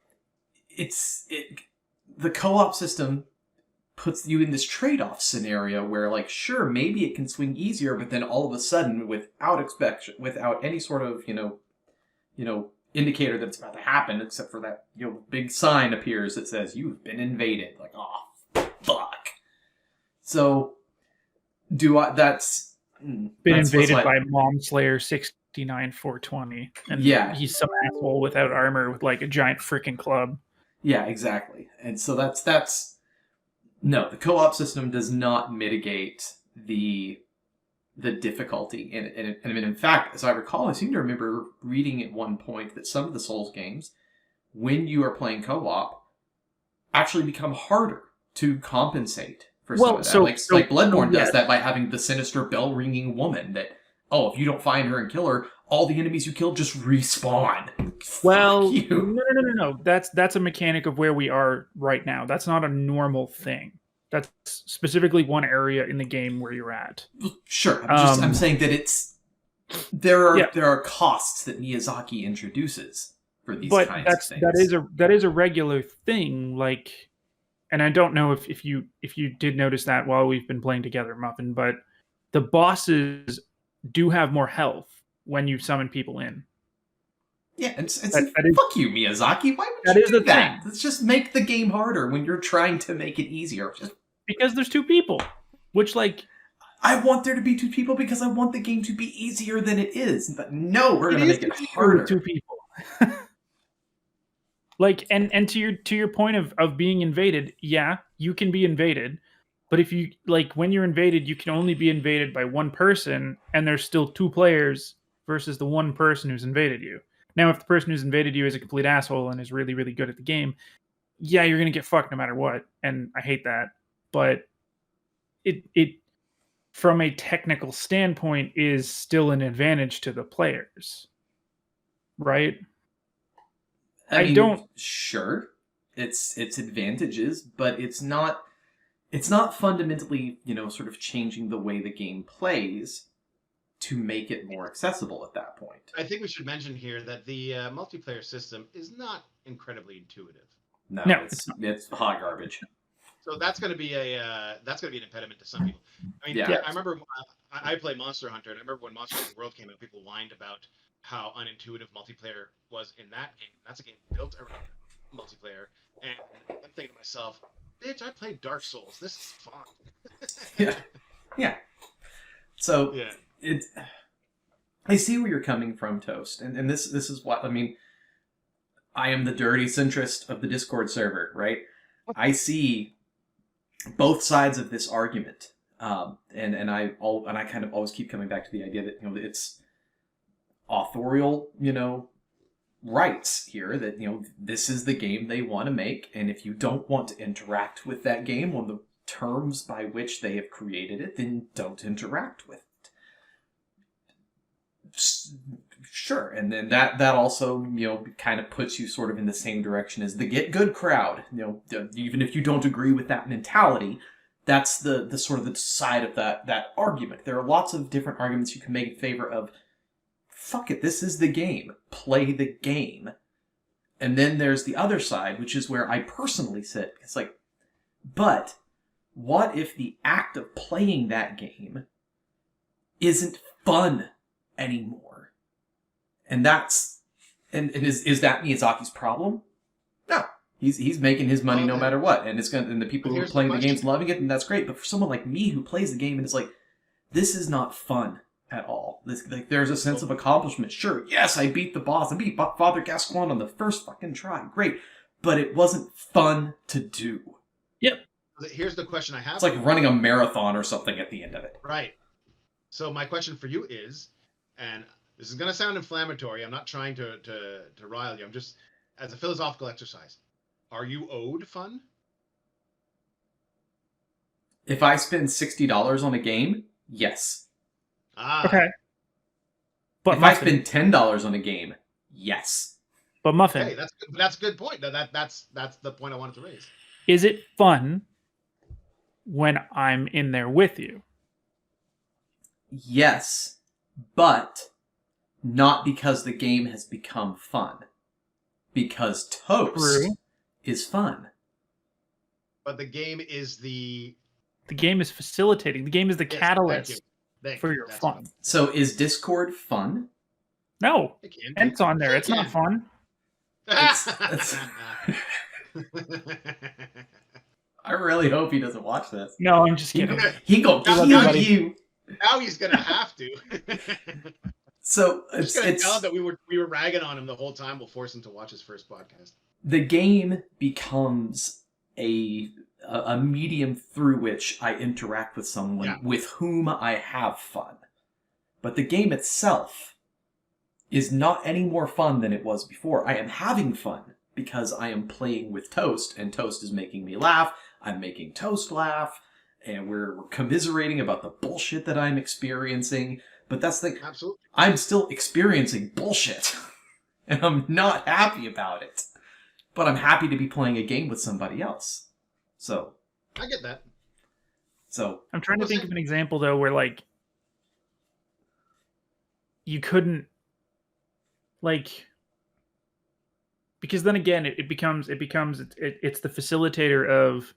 the co-op system puts you in this trade-off scenario where, like, sure, maybe it can swing easier, but then all of a sudden, without any sort of, indicator that it's about to happen, except for that, big sign appears that says, you've been invaded. Like, oh, fuck. So, that's invaded by Mom Slayer 69420. And he's some asshole without armor with, like, a giant freaking club. Yeah, exactly. And so no, the co-op system does not mitigate the difficulty. And in fact, as I recall, I seem to remember reading at one point that some of the Souls games, when you are playing co-op, actually become harder to compensate for some of that. Like Bloodborne does that by having the sinister bell-ringing woman that, if you don't find her and kill her, all the enemies you kill just respawn. Well, no. That's a mechanic of where we are right now. That's not a normal thing. That's specifically one area in the game where you're at. Sure. I'm saying that there are costs that Miyazaki introduces for these kinds of things. That is a regular thing. Like, and I don't know if you did notice that while we've been playing together, Muffin, but the bosses do have more health when you summon people in. Yeah, fuck you, Miyazaki. Why would you do that? Let's just make the game harder when you're trying to make it easier. Because there's 2 people. Which, like... I want there to be 2 people because I want the game to be easier than it is. But no, we're going to make it harder. 2 people. Like, and to your point of being invaded, yeah, you can be invaded. But if you, like, when you're invaded, you can only be invaded by 1 person, and there's still 2 players versus the 1 person who's invaded you. Now, if the person who's invaded you is a complete asshole and is really, really good at the game, yeah, you're gonna get fucked no matter what, and I hate that. But it from a technical standpoint is still an advantage to the players, right? I mean, don't. Sure, it's advantages, but it's not fundamentally, sort of changing the way the game plays to make it more accessible at that point. I think we should mention here that the multiplayer system is not incredibly intuitive. No, it's hot garbage. So that's going to be an impediment to some people. I mean, I remember I play Monster Hunter, and I remember when Monster Hunter World came out, people whined about how unintuitive multiplayer was in that game. That's a game built around multiplayer, and I'm thinking to myself, bitch, I played Dark Souls. This is fun. Yeah. So I see where you're coming from, Toast, and this is what I mean. I am the dirty centrist of the Discord server, right? I see both sides of this argument, and I kind of always keep coming back to the idea that it's authorial, rights here, that this is the game they want to make, and if you don't want to interact with that game on the terms by which they have created it, then don't interact with it. Sure, and then that also kind of puts you sort of in the same direction as the get good crowd. Even if you don't agree with that mentality, that's the sort of the side of that argument. There are lots of different arguments you can make in favor of. Fuck it, this is the game. Play the game. And then there's the other side, which is where I personally sit. It's like, but what if the act of playing that game isn't fun anymore? And that's is that Miyazaki's problem? No. He's making his money no matter what, and the people who are playing the game's loving it, and that's great. But for someone like me who plays the game and it's like, this is not fun at all. There's a sense of accomplishment. Sure, yes, I beat the boss. I beat Father Gascoigne on the first fucking try. Great. But it wasn't fun to do. Yep. Here's the question I have. It's like running a marathon or something at the end of it. Right. So my question for you is, and this is going to sound inflammatory. I'm not trying to rile you. I'm just, as a philosophical exercise, are you owed fun? If I spend $60 on a game, yes. Okay. But if I spend $10 on a game, yes. But Muffin. Hey, that's a good point. That's the point I wanted to raise. Is it fun when I'm in there with you? Yes, but not because the game has become fun. Because Toast is fun. But the game is the game is facilitating. The game is the catalyst for your fun. So is Discord fun? No. It's on there. It's not fun. I really hope he doesn't watch this. No, I'm just kidding. He go kill you. Now he's gonna have to. So it's gonna tell him that we were ragging on him the whole time. We'll force him to watch his first podcast. The game becomes a medium through which I interact with someone with whom I have fun. But the game itself is not any more fun than it was before. I am having fun because I am playing with Toast, and Toast is making me laugh. I'm making Toast laugh, and we're commiserating about the bullshit that I'm experiencing. But that's the thing. Absolutely. I'm still experiencing bullshit, and I'm not happy about it. But I'm happy to be playing a game with somebody else. So I get that. So I'm trying to think of an example though where like you couldn't because then again it becomes the facilitator of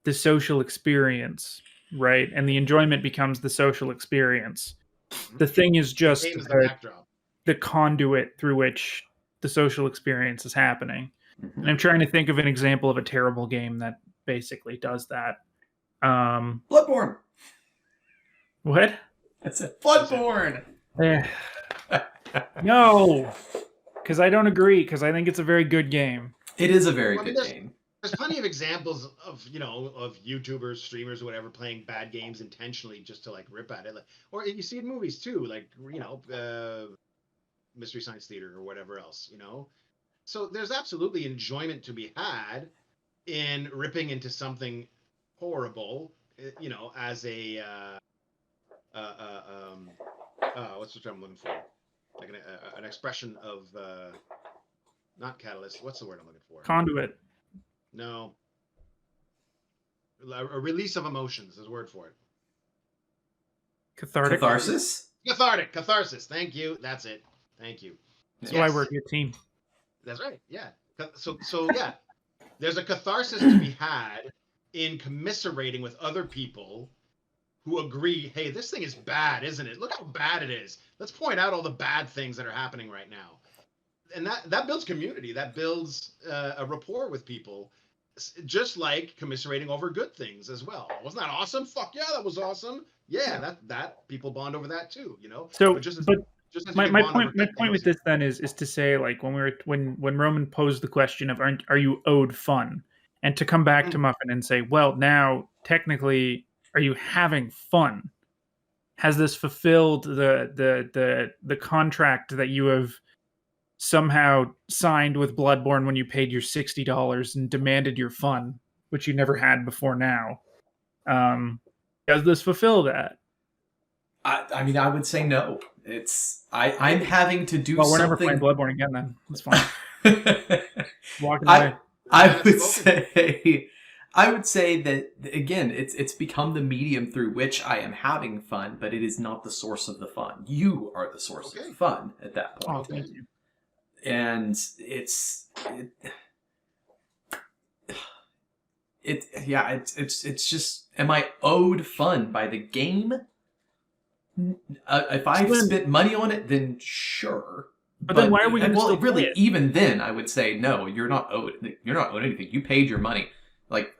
the social experience, right? And the enjoyment becomes the social experience. The thing is just the conduit through which the social experience is happening. And I'm trying to think of an example of a terrible game that basically does that. Bloodborne. What? I said Bloodborne. No, because I don't agree. Because I think it's a very good game. It is a very good game. There's plenty of examples of of YouTubers, streamers, or whatever playing bad games intentionally just to like rip at it, or you see it in movies too, like Mystery Science Theater or whatever else. So there's absolutely enjoyment to be had, in ripping into something horrible, as a what's the term I'm looking for? Like an expression of not catalyst. What's the word I'm looking for? Conduit. No. A release of emotions is a word for it. Catharsis? Catharsis. Thank you. That's it. Thank you. That's why we're a good team. That's right. Yeah. So yeah, there's a catharsis to be had in commiserating with other people who agree, hey, this thing is bad, isn't it? Look how bad it is. Let's point out all the bad things that are happening right now. And that builds community. That builds a rapport with people, just like commiserating over good things as well. Wasn't that awesome? Fuck yeah, that was awesome. Yeah, that people bond over that too, So, but just as my point with this then is to say, like, when Roman posed the question of are you owed fun, and to come back to Muffin and say, well, now technically, are you having fun? Has this fulfilled the contract that you have somehow signed with Bloodborne when you paid your $60 and demanded your fun, which you never had before now? Does this fulfill that? I mean, I would say no. I'm having to do something. Well, we're never playing Bloodborne again then. That's fine. Walking away. I would say that, again, it's become the medium through which I am having fun, but it is not the source of the fun. You are the source of the fun at that point. Oh, thank you. And it's just, am I owed fun by the game? If I've spent money on it, then sure. But then why are we going to still really play it? Even then, I would say no. You're not owed. You're not owed anything. You paid your money. Like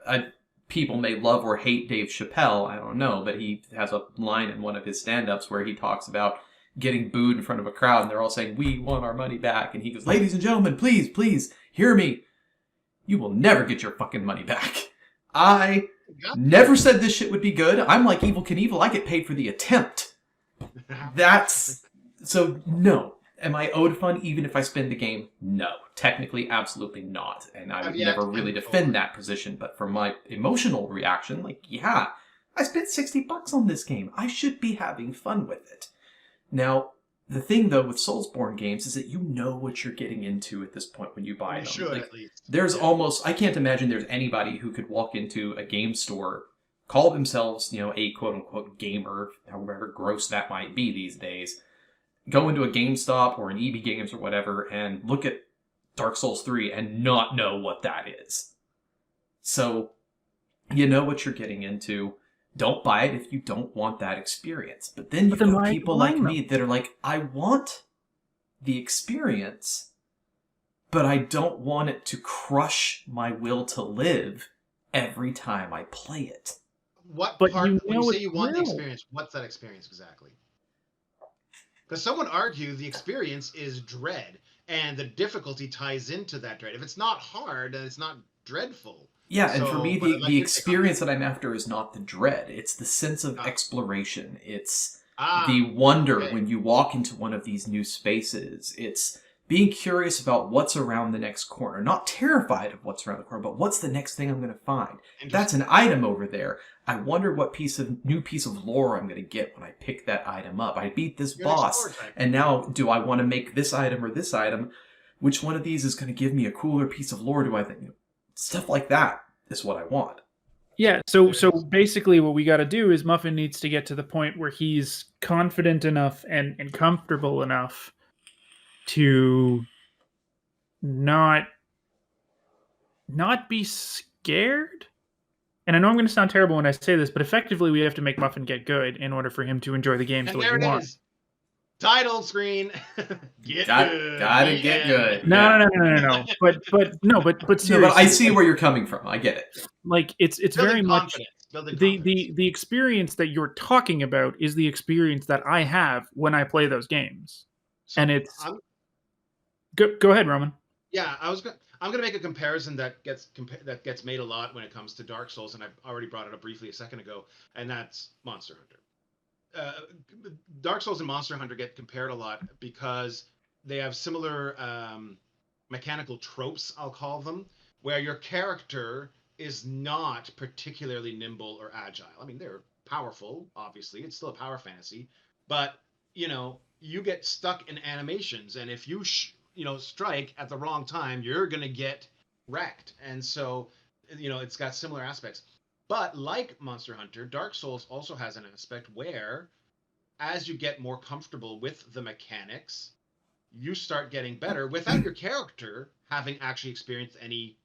people may love or hate Dave Chappelle. I don't know, but he has a line in one of his stand-ups where he talks about getting booed in front of a crowd, and they're all saying, "We want our money back," and he goes, "Ladies and gentlemen, please hear me. You will never get your fucking money back. I never said this shit would be good. I'm like Evel Knievel. I get paid for the attempt." So no. Am I owed fun even if I spend the game? No. Technically, absolutely not. And I would never really defend that position. But for my emotional reaction, like, yeah, I spent $60 on this game. I should be having fun with it. Now, the thing, though, with Soulsborne games is that you know what you're getting into at this point when you buy them. Should, at least. There's almost... I can't imagine there's anybody who could walk into a game store, call themselves, a quote-unquote gamer, however gross that might be these days, go into a GameStop or an EB Games or whatever and look at Dark Souls 3 and not know what that is. So, you know what you're getting into. Don't buy it if you don't want that experience. But then you've got people like me that are like, I want the experience, but I don't want it to crush my will to live every time I play it. What part, when you say you want the experience, what's that experience exactly? Because someone argued the experience is dread, and the difficulty ties into that dread. If it's not hard, then it's not dreadful. Yeah, and for me, the experience that I'm after is not the dread. It's the sense of exploration. It's the wonder when you walk into one of these new spaces. It's being curious about what's around the next corner. Not terrified of what's around the corner, but what's the next thing I'm going to find? That's an item over there. I wonder what new piece of lore I'm going to get when I pick that item up. I beat this boss, and now do I want to make this item or this item? Which one of these is going to give me a cooler piece of lore? Do I think stuff like that is what I want? Yeah. So basically, what we got to do is Muffin needs to get to the point where he's confident enough and comfortable enough to not be scared. And I know I'm going to sound terrible when I say this, but effectively we have to make Muffin get good in order for him to enjoy the games the way he wants. Title screen. Gotta get good. No. But seriously, no, but I see where you're coming from. I get it. Like it's very much the experience that you're talking about is the experience that I have when I play those games, so and it's. Go ahead, Roman. Yeah, I'm going to make a comparison that gets made a lot when it comes to Dark Souls, and I already brought it up briefly a second ago, and that's Monster Hunter. Dark Souls and Monster Hunter get compared a lot because they have similar mechanical tropes, I'll call them, where your character is not particularly nimble or agile. I mean, they're powerful, obviously. It's still a power fantasy, but you get stuck in animations, and if you strike at the wrong time, you're gonna get wrecked. And so, it's got similar aspects. But like Monster Hunter, Dark Souls also has an aspect where, as you get more comfortable with the mechanics, you start getting better without your character having actually experienced any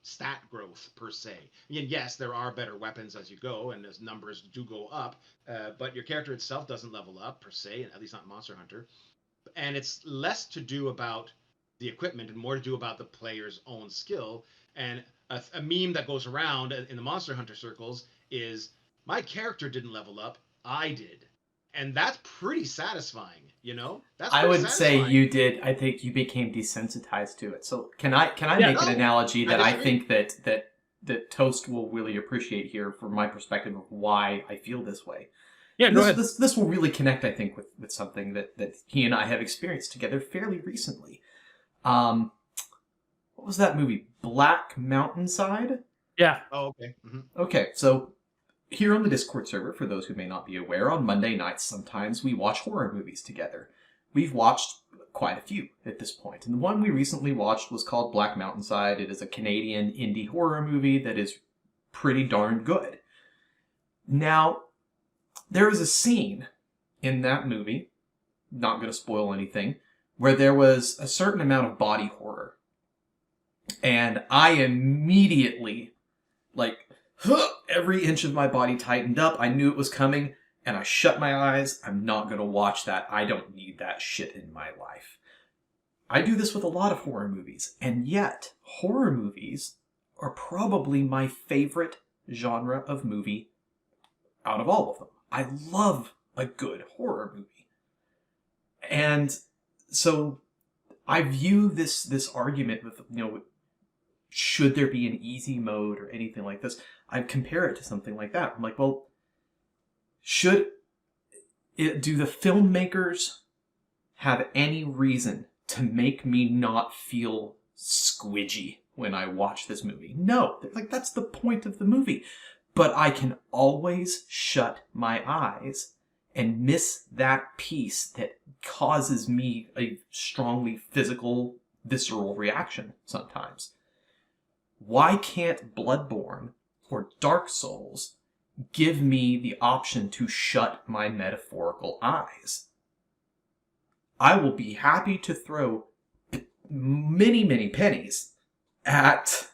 stat growth per se. And yes, there are better weapons as you go, and as numbers do go up, but your character itself doesn't level up per se, at least not Monster Hunter. And it's less to do about the equipment and more to do about the player's own skill. And a meme that goes around in the Monster Hunter circles is, my character didn't level up, I did. And that's pretty satisfying, I would say you did. I think you became desensitized to it. So can I make an analogy that I think that Toast will really appreciate here from my perspective of why I feel this way. Yeah, go ahead. This will really connect, I think, with something that he and I have experienced together fairly recently. What was that movie? Black Mountainside? Yeah. Oh, okay. Mm-hmm. Okay, so here on the Discord server, for those who may not be aware, on Monday nights sometimes we watch horror movies together. We've watched quite a few at this point, and the one we recently watched was called Black Mountainside. It is a Canadian indie horror movie that is pretty darn good. Now, there is a scene in that movie, not going to spoil anything, where there was a certain amount of body horror. And I immediately, every inch of my body tightened up. I knew it was coming, and I shut my eyes. I'm not going to watch that. I don't need that shit in my life. I do this with a lot of horror movies, and yet horror movies are probably my favorite genre of movie out of all of them. I love a good horror movie. And so I view this argument with, should there be an easy mode or anything like this? I compare it to something like that. I'm like, well, do the filmmakers have any reason to make me not feel squidgy when I watch this movie? No. That's the point of the movie. But I can always shut my eyes and miss that piece that causes me a strongly physical, visceral reaction sometimes. Why can't Bloodborne or Dark Souls give me the option to shut my metaphorical eyes? I will be happy to throw many, many pennies at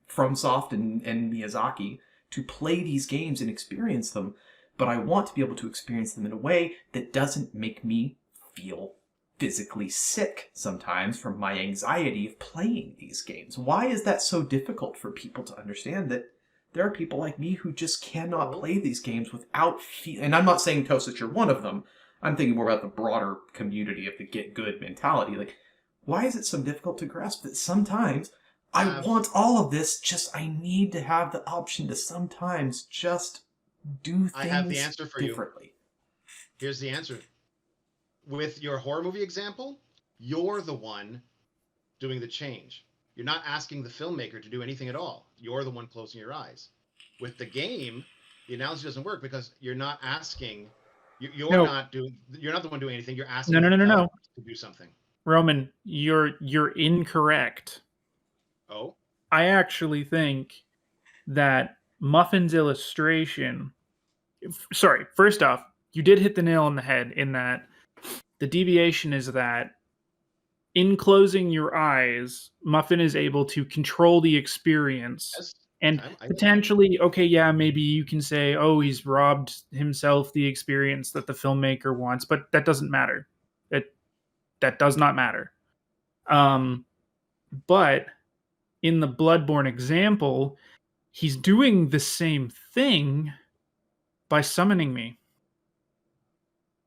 FromSoft and Miyazaki to play these games and experience them, but I want to be able to experience them in a way that doesn't make me feel physically sick sometimes from my anxiety of playing these games. Why is that so difficult for people to understand that there are people like me who just cannot play these games without and I'm not saying, Toast, that you're one of them. I'm thinking more about the broader community of the get good mentality. Why is it so difficult to grasp that sometimes I want all of this, just I need to have the option to sometimes just do things I have the answer for differently. Here's the answer. With your horror movie example, you're the one doing the change. You're not asking the filmmaker to do anything at all. You're the one closing your eyes. With the game, the analogy doesn't work because you're not asking. You're not the one doing anything. You're asking no. to do something. Roman, you're incorrect. Oh? I actually think that Muffin's illustration... Sorry, first off, you did hit the nail on the head in that the deviation is that in closing your eyes, Muffin is able to control the experience. Yes. And potentially, okay, yeah, maybe you can say, oh, he's robbed himself the experience that the filmmaker wants, but that doesn't matter. That does not matter. But in the Bloodborne example, he's doing the same thing by summoning me.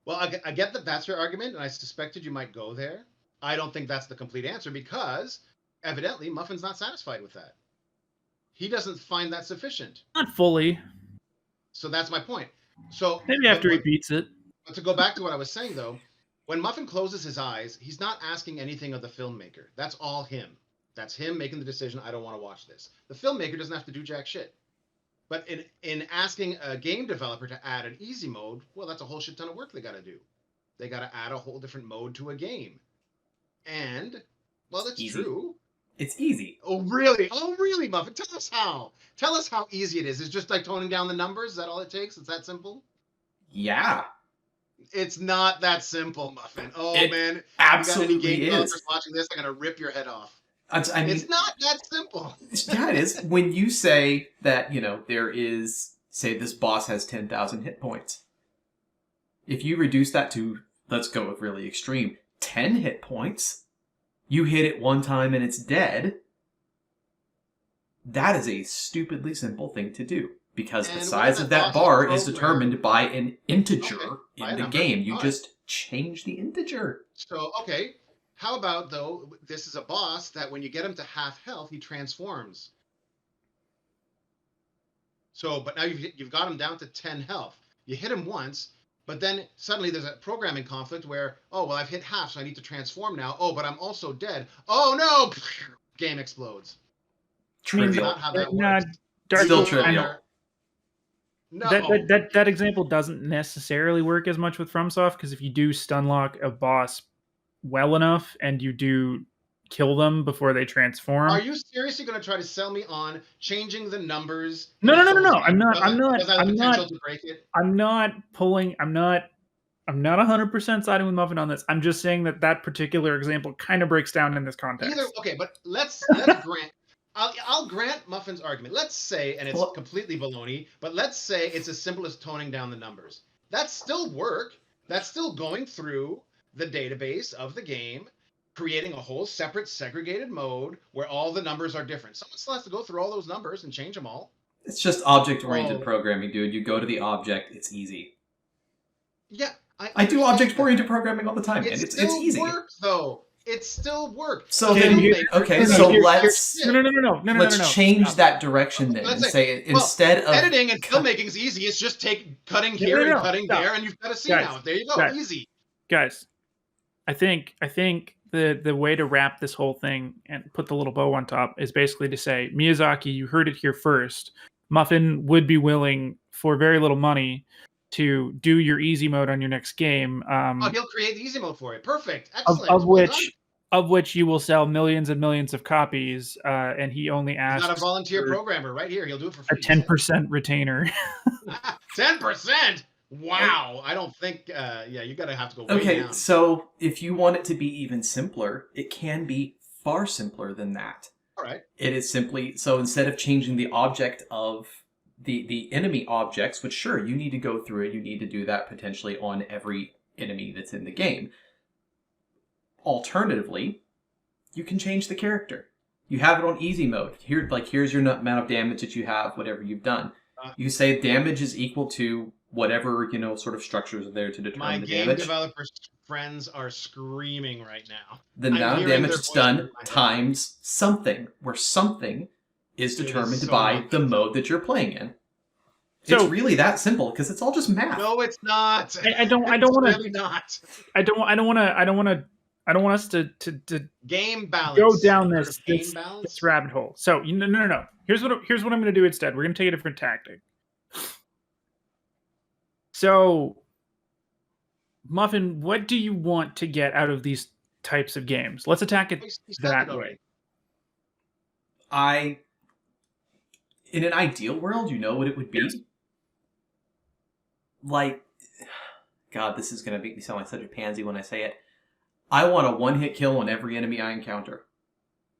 Well, I get that that's your argument, and I suspected you might go there. I don't think that's the complete answer because evidently Muffin's not satisfied with that. He doesn't find that sufficient. Not fully. So that's my point. So maybe after he beats it. But to go back to what I was saying, though, when Muffin closes his eyes, he's not asking anything of the filmmaker. That's all him. That's him making the decision, I don't want to watch this. The filmmaker doesn't have to do jack shit. But in asking a game developer to add an easy mode, well, that's a whole shit ton of work they got to do. They got to add a whole different mode to a game. And, well, that's easy. True. It's easy. Oh, really? Oh, really, Muffin? Tell us how. Tell us how easy it is. It's just like toning down the numbers? Is that all it takes? It's that simple? Yeah. It's not that simple, Muffin. Oh, man. Absolutely you got any game is. developers watching this, I'm going to rip your head off. I mean, it's not that simple. Yeah, it is. When you say that, there is, say this boss has 10,000 hit points. If you reduce that to, let's go with really extreme, 10 hit points, you hit it one time and it's dead. That is a stupidly simple thing to do. Because the size of that bar is determined by an integer in the game. You just change the integer. So, okay. How about, though, this is a boss that when you get him to half health, he transforms. So, but now you've got him down to 10 health. You hit him once, but then suddenly there's a programming conflict where, oh, well, I've hit half, so I need to transform now. Oh, but I'm also dead. Oh, no! Game explodes. Trivial. Not how that works. Still trivial. No. That example doesn't necessarily work as much with FromSoft, because if you do stunlock a boss well enough and you do kill them before they transform. Are you seriously going to try to sell me on changing the numbers? No. I'm not 100% siding with Muffin on this. I'm just saying that particular example kind of breaks down in this context. Okay, but let's grant. I'll grant Muffin's argument. Let's say, and it's completely baloney, but let's say it's as simple as toning down the numbers. That's still work. That's still going through the database of the game, creating a whole separate segregated mode where all the numbers are different. Someone still has to go through all those numbers and change them all. It's just object-oriented programming, dude. You go to the object, it's easy. Yeah. I do object-oriented programming all the time, and it's easy. Work, though. It's still work. So then, let's change that direction then and say instead of editing and filmmaking is easy. It's just cutting here and cutting there, and you've got a scene out. There you go, easy. Guys, I think the way to wrap this whole thing and put the little bow on top is basically to say, Miyazaki, you heard it here first. Muffin would be willing for very little money to do your easy mode on your next game. He'll create the easy mode for it. Perfect. Excellent. Of which you will sell millions and millions of copies, and he only asks. He's not a volunteer programmer right here. He'll do it for free. A 10% retainer. 10%? Wow. I don't think. You gotta have to go. Okay, down. So if you want it to be even simpler, it can be far simpler than that. All right. It is simply so instead of changing the object of the enemy objects, which sure you need to go through it, you need to do that potentially on every enemy that's in the game. Alternatively, you can change the character. You have it on easy mode. Here's your amount of damage that you have, whatever you've done. You say damage is equal to whatever, sort of structures are there to determine the damage. My game developers' friends are screaming right now. The amount of damage that's done times something, where something is determined by the mode that you're playing in. It's really that simple because it's all just math. No, it's not. I don't want us to game balance. Go down this rabbit hole. So no. Here's what I'm going to do instead. We're going to take a different tactic. So, Muffin, what do you want to get out of these types of games? Let's attack it that way. In an ideal world, you know what it would be? Yes. Like, God, this is going to make me sound like such a pansy when I say it. I want a one-hit kill on every enemy I encounter.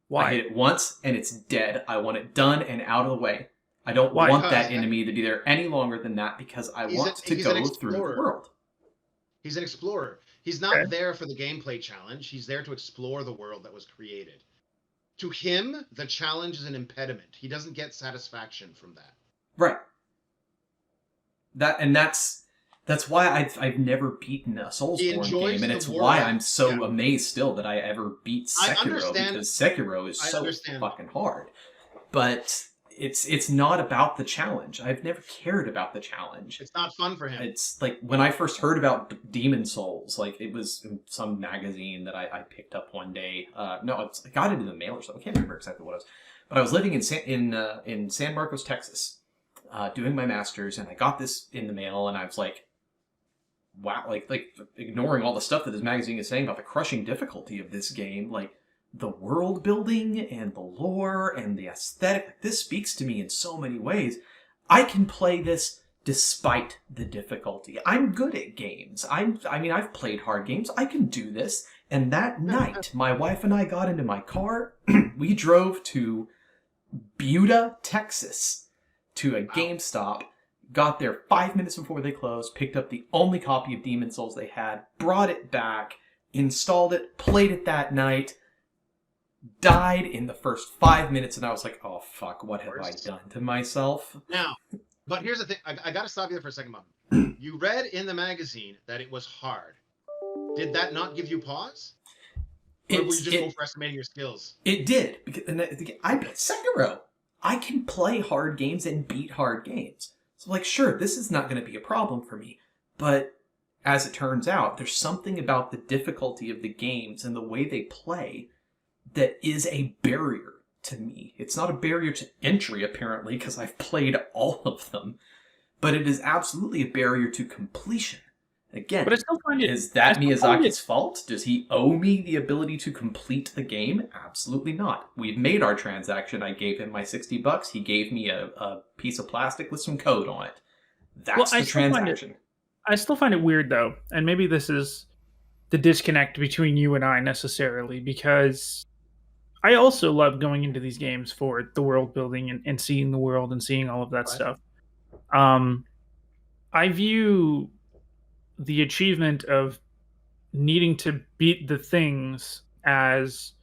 Why? I hit it once, and it's dead. I want it done and out of the way. I don't want that enemy to be there any longer than that because I want to go through the world. He's an explorer. He's not there for the gameplay challenge. He's there to explore the world that was created. To him, the challenge is an impediment. He doesn't get satisfaction from that. Right. That's why I've never beaten a Soulsborne game, and it's why I'm so amazed still that I ever beat Sekiro, because Sekiro is so fucking hard. But it's not about the challenge. I've never cared about the challenge. It's not fun for him. It's like when I first heard about Demon Souls, like it was in some magazine that I picked up one day. No, I got it in the mail or something. I can't remember exactly what it was. But I was living in San Marcos, Texas, doing my master's, and I got this in the mail, and I was like, wow, like ignoring all the stuff that this magazine is saying about the crushing difficulty of this game, like the world building and the lore and the aesthetic, like, this speaks to me in so many ways. I can play this despite the difficulty. I'm good at games. I've played hard games. I can do this. And that night, my wife and I got into my car. We drove to Buda, Texas, to a GameStop. Got there 5 minutes before they closed, picked up the only copy of Demon Souls they had, brought it back, installed it, played it that night, died in the first 5 minutes, and I was like, oh fuck, what have I done to myself? Now, but here's the thing, I gotta stop you there for a second, Mom. You read in the magazine that it was hard. Did that not give you pause? Or were you just overestimating your skills? It did. Because I played Sekiro. I can play hard games and beat hard games. So, like, sure, this is not going to be a problem for me. But as it turns out, there's something about the difficulty of the games and the way they play that is a barrier to me. It's not a barrier to entry, apparently, because I've played all of them. But it is absolutely a barrier to completion. Again, but I still find it, is that Miyazaki's fault? Does he owe me the ability to complete the game? Absolutely not. We've made our transaction. I gave him my $60. He gave me a piece of plastic with some code on it. That's the transaction. I still find it weird, though, and maybe this is the disconnect between you and I necessarily, because I also love going into these games for the world building and seeing the world and seeing all of that stuff. I view the achievement of needing to beat the things as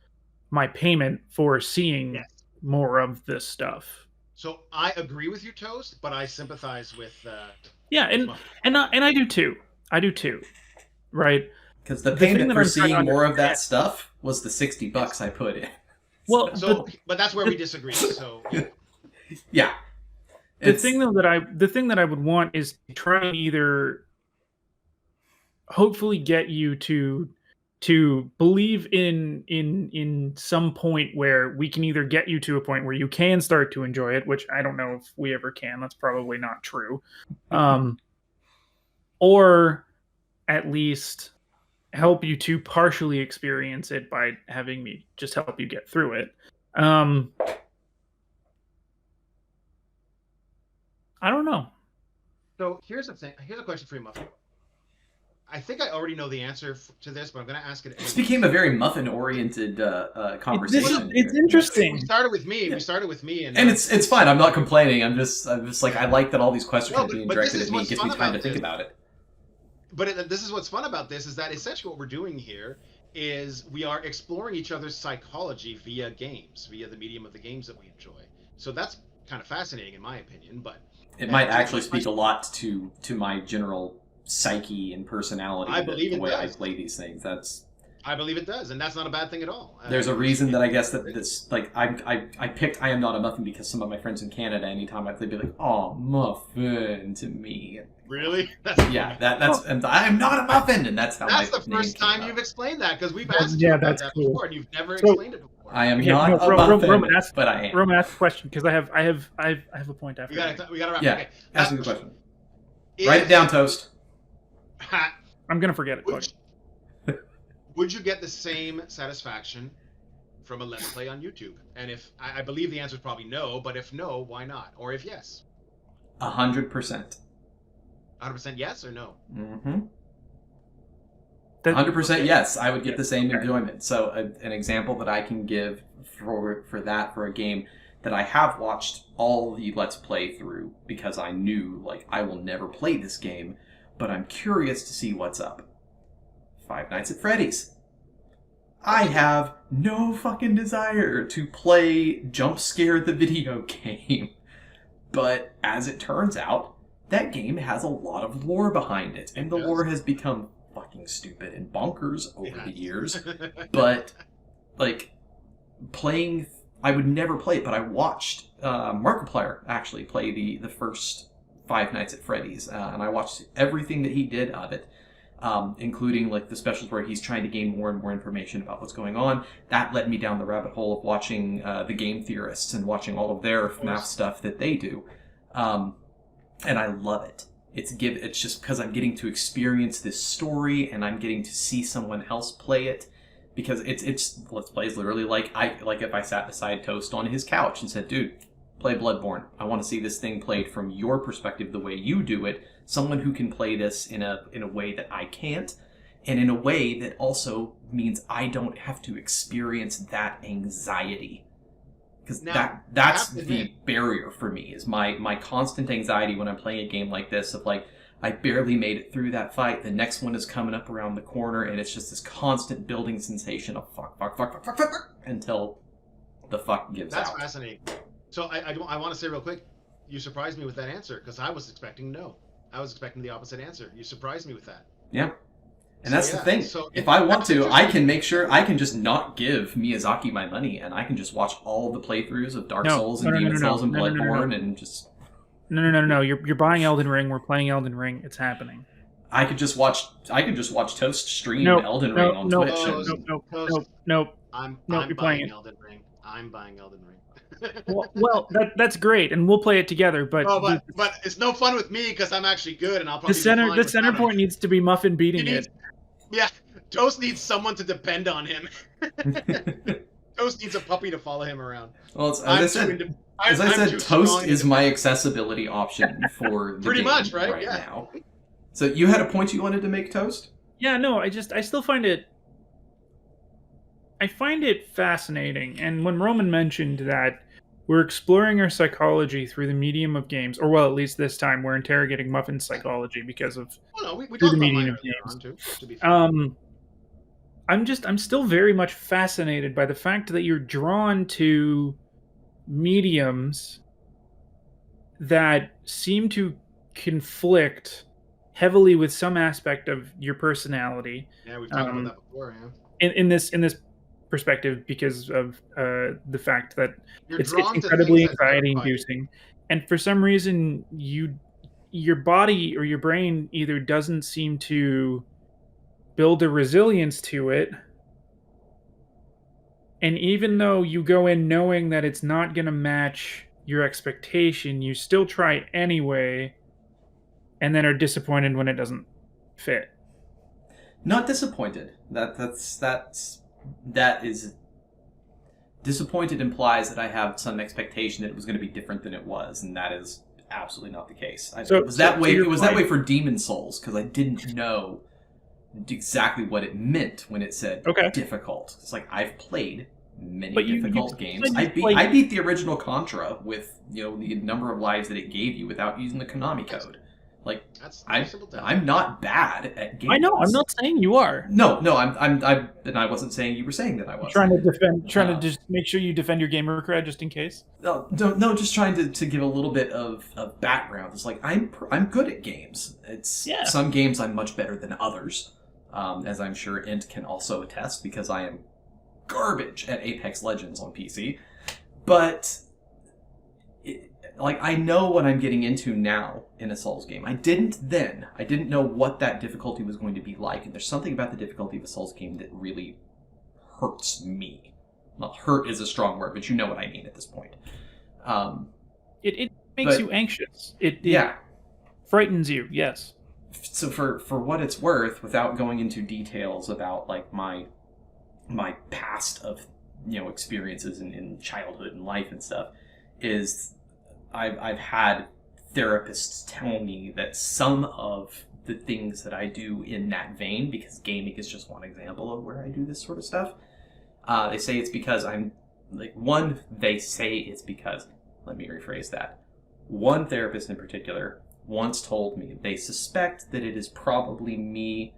my payment for seeing more of this stuff. So I agree with you, Toast, but I sympathize with and I do too. Right? Because the payment for seeing more of that stuff was the $60 I put in. Well, but that's where we disagree. So yeah. The thing that I would want is to try and either hopefully get you to believe in some point where we can either get you to a point where you can start to enjoy it, which I don't know if we ever can. That's probably not true. Or at least help you to partially experience it by having me just help you get through it. I don't know. So here's the thing. Here's a question for you, Muffin. I think I already know the answer to this, but I'm going to ask it anyway. This became a very muffin-oriented conversation. It's interesting. We started with me, and it's fine. I'm not complaining. I'm just like, I like that all these questions are being directed at me. It gives me time to think about it. But this is what's fun about this, is that essentially what we're doing here is we are exploring each other's psychology via games, via the medium of the games that we enjoy. So that's kind of fascinating, in my opinion. But it might actually speak a lot to my general psyche and personality. I believe the way does. I play these things. I believe it does, and that's not a bad thing at all. There's a reason that I guess that this, like, I picked I Am Not a Muffin because some of my friends in Canada, anytime they'd be like, "Oh, muffin" to me. Really? That's and I am not a muffin, and that's how. That's the first time you've explained that, because we've asked you about that before, and you've never explained it before. I am not a muffin, but I am. Roman, ask a question, because I have a point after. We gotta wrap. Yeah, okay. ask me the question. Write it down, Toast. I'm gonna forget it. Would you get the same satisfaction from a Let's Play on YouTube? And if I believe the answer is probably no, but if no, why not? Or if yes? 100%. 100% yes or no? Mm-hmm. 100% yes. I would get the same enjoyment. So an example that I can give for a game that I have watched all the Let's Play through because I knew, like, I will never play this game, but I'm curious to see what's up. Five Nights at Freddy's. I have no fucking desire to play Jump Scare the video game. But as it turns out, that game has a lot of lore behind it. And the lore has become fucking stupid and bonkers over the years. But, like, playing... I would never play it, but I watched Markiplier actually play the first Five Nights at Freddy's, and I watched everything that he did of it, including like the specials where he's trying to gain more and more information about what's going on. That led me down the rabbit hole of watching the Game Theorists and watching all of their FNAF stuff that they do, and I love it. It's just because I'm getting to experience this story and I'm getting to see someone else play it. Because it's Let's Play is literally like if I sat beside Toast on his couch and said, dude, play Bloodborne. I want to see this thing played from your perspective, the way you do it. Someone who can play this in a way that I can't, and in a way that also means I don't have to experience that anxiety. Because that's the barrier for me, is my constant anxiety when I'm playing a game like this of like, I barely made it through that fight. The next one is coming up around the corner, and it's just this constant building sensation of fuck, until the fuck gives out. That's fascinating. So I want to say real quick, you surprised me with that answer, because I was expecting no. I was expecting the opposite answer. You surprised me with that. Yeah. And that's the thing. So if I want to, I can make sure I can just not give Miyazaki my money, and I can just watch all the playthroughs of Dark Souls and Demon Souls and Bloodborne and just... No. You're buying Elden Ring. We're playing Elden Ring. It's happening. I could just watch Toast stream Elden Ring on Twitch. Nope. I'm you're buying Elden Ring. I'm buying Elden Ring. well, that's great, and we'll play it together. But but it's no fun with me because I'm actually good, and I'll probably the center point needs to be Muffin beating it. Yeah, Toast needs someone to depend on him. Toast needs a puppy to follow him around. Well, as I said, Toast is my accessibility option for the pretty game much right now. So you had a point you wanted to make, Toast? Yeah, no, I still find it. I find it fascinating, and when Roman mentioned that we're exploring our psychology through the medium of games, or well, at least this time we're interrogating Muffin's psychology because of through the medium of games. To be fair. I'm still very much fascinated by the fact that you're drawn to mediums that seem to conflict heavily with some aspect of your personality. Yeah, we've talked about that before. Yeah. In this perspective, because of the fact that it's incredibly anxiety-inducing, and for some reason your body or your brain either doesn't seem to build a resilience to it, and even though you go in knowing that it's not going to match your expectation, you still try anyway, and then are disappointed when it doesn't fit. Not disappointed. That is disappointed implies that I have some expectation that it was going to be different than it was, and that is absolutely not the case. It was that way for Demon Souls, because I didn't know exactly what it meant when it said difficult. It's like, I've played many difficult games. I beat the original Contra with the number of lives that it gave you without using the Konami code. Like, I'm not bad at games. I know. I'm not saying you are. No. And I wasn't saying you were saying that I was. Trying to just make sure you defend your gamer cred just in case. No. Just trying to give a little bit of background. It's like, I'm good at games. Some games I'm much better than others, as I'm sure Int can also attest, because I am garbage at Apex Legends on PC. But I know what I'm getting into now in a Souls game. I didn't then. I didn't know what that difficulty was going to be like, and there's something about the difficulty of a Souls game that really hurts me. Well, hurt is a strong word, but you know what I mean at this point. It makes you anxious. It frightens you, yes. So for what it's worth, without going into details about like my past of experiences in childhood and life and stuff, is I've had therapists tell me that some of the things that I do in that vein, because gaming is just one example of where I do this sort of stuff, they say it's because let me rephrase that. One therapist in particular once told me they suspect that it is probably me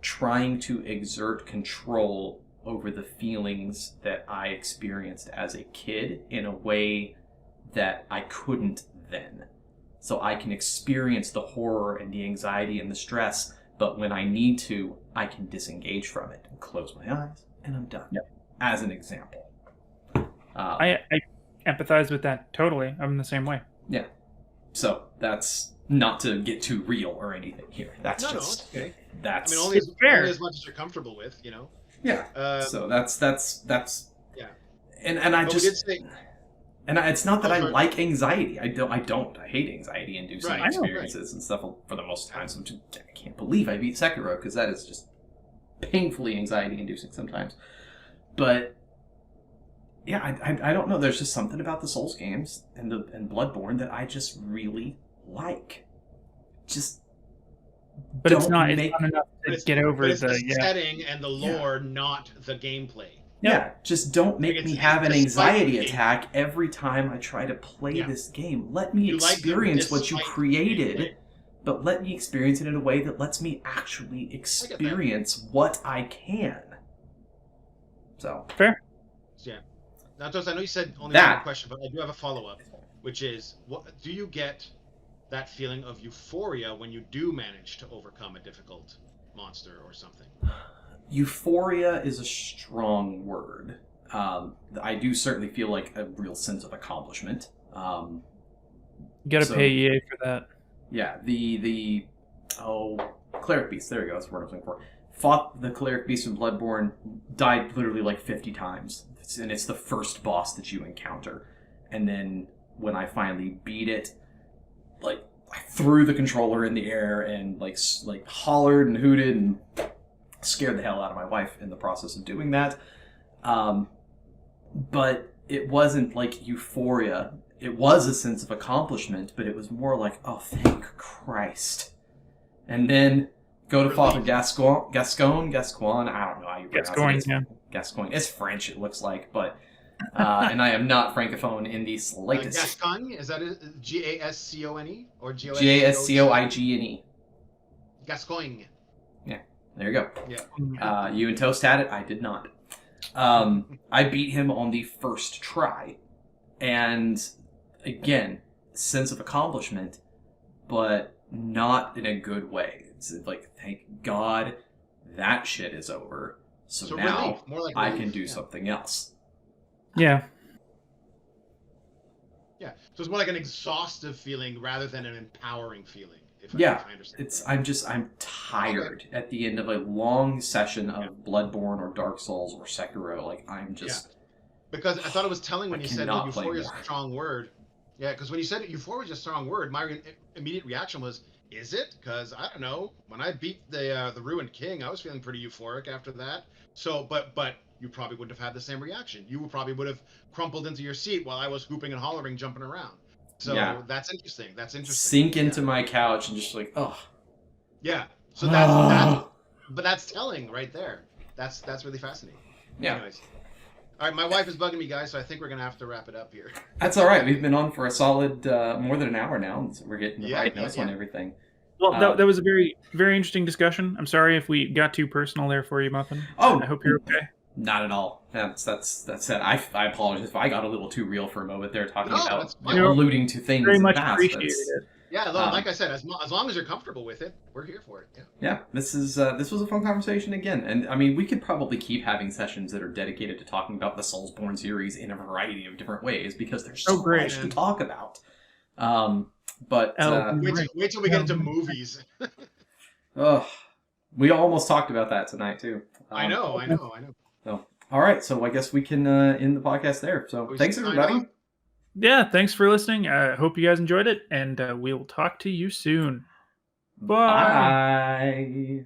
trying to exert control over the feelings that I experienced as a kid in a way that I couldn't then. So I can experience the horror and the anxiety and the stress, but when I need to, I can disengage from it and close my eyes, and I'm done. Yep. As an example. I empathize with that totally. I'm the same way. Yeah. So that's not to get too real or anything here. That's just it's okay. That's only as much as you're comfortable with, Yeah. So that's yeah. And I just it's not that I like anxiety. I don't. I hate anxiety-inducing experiences and stuff for the most time. So I can't believe I beat Sekiro because that is just painfully anxiety-inducing sometimes. But yeah, I don't know. There's just something about the Souls games and Bloodborne that I just really like. But it's not enough to get over the setting and the lore, not the gameplay. Yeah, just don't make me have an anxiety attack every time I try to play this game. Let me experience what you created, but let me experience it in a way that lets me actually experience what I can. So fair. Yeah. Now, Toast, I know you said only one question, but I do have a follow-up, which is, what do you get that feeling of euphoria when you do manage to overcome a difficult monster or something? Euphoria is a strong word. I do certainly feel like a real sense of accomplishment. You gotta pay EA for that. Yeah, Cleric Beast, there you go, that's what I was looking for. Fought the Cleric Beast in Bloodborne, died literally like 50 times. And it's the first boss that you encounter. And then when I finally beat it, like, I threw the controller in the air and like hollered and hooted and scared the hell out of my wife in the process of doing that. But it wasn't like euphoria. It was a sense of accomplishment, but it was more like, oh, thank Christ. And then go to Father Gascoigne, I don't know how you pronounce it. Gascoigne. It's French, it looks like, but and I am not francophone in the slightest. Gascoigne, is that Gascone or Gascoigne? Gascoigne. Yeah, there you go. Yeah. You and Toast had it. I did not. I beat him on the first try, and again, sense of accomplishment, but not in a good way. It's like, thank God that shit is over. So now I can do something else. Yeah. Yeah. So it's more like an exhaustive feeling rather than an empowering feeling. If I understand. I'm tired at the end of a long session of Bloodborne or Dark Souls or Sekiro. Like, I'm just... Yeah. Because I thought it was telling when you said euphoria is a strong word. Yeah, because when you said euphoria is a strong word, my immediate reaction was, is it? Because, I don't know, when I beat the Ruined King, I was feeling pretty euphoric after that. So, but you probably wouldn't have had the same reaction. You probably would have crumpled into your seat while I was whooping and hollering, jumping around. So that's interesting. Sink into my couch and just like, oh. Yeah. So that's telling right there. That's really fascinating. Yeah. Anyways. All right, my wife is bugging me, guys, so I think we're going to have to wrap it up here. That's all right. We've been on for a solid more than an hour now. So we're getting the right notes on everything. Well, that was a very, very interesting discussion. I'm sorry if we got too personal there for you, Muffin. Oh, I hope you're okay. Not at all. That's it. I apologize if I got a little too real for a moment there, talking about alluding to things. Very much past. Appreciated it. Yeah, like I said, as long as you're comfortable with it, we're here for it. Yeah. This was a fun conversation again, and I mean, we could probably keep having sessions that are dedicated to talking about the Soulsborne series in a variety of different ways because there's so much to talk about. But wait till we get into movies. We almost talked about that tonight too. I know. So, all right, so I guess we can end the podcast there. So thanks everybody. Yeah, thanks for listening. I hope you guys enjoyed it, and we'll talk to you soon. Bye. Bye.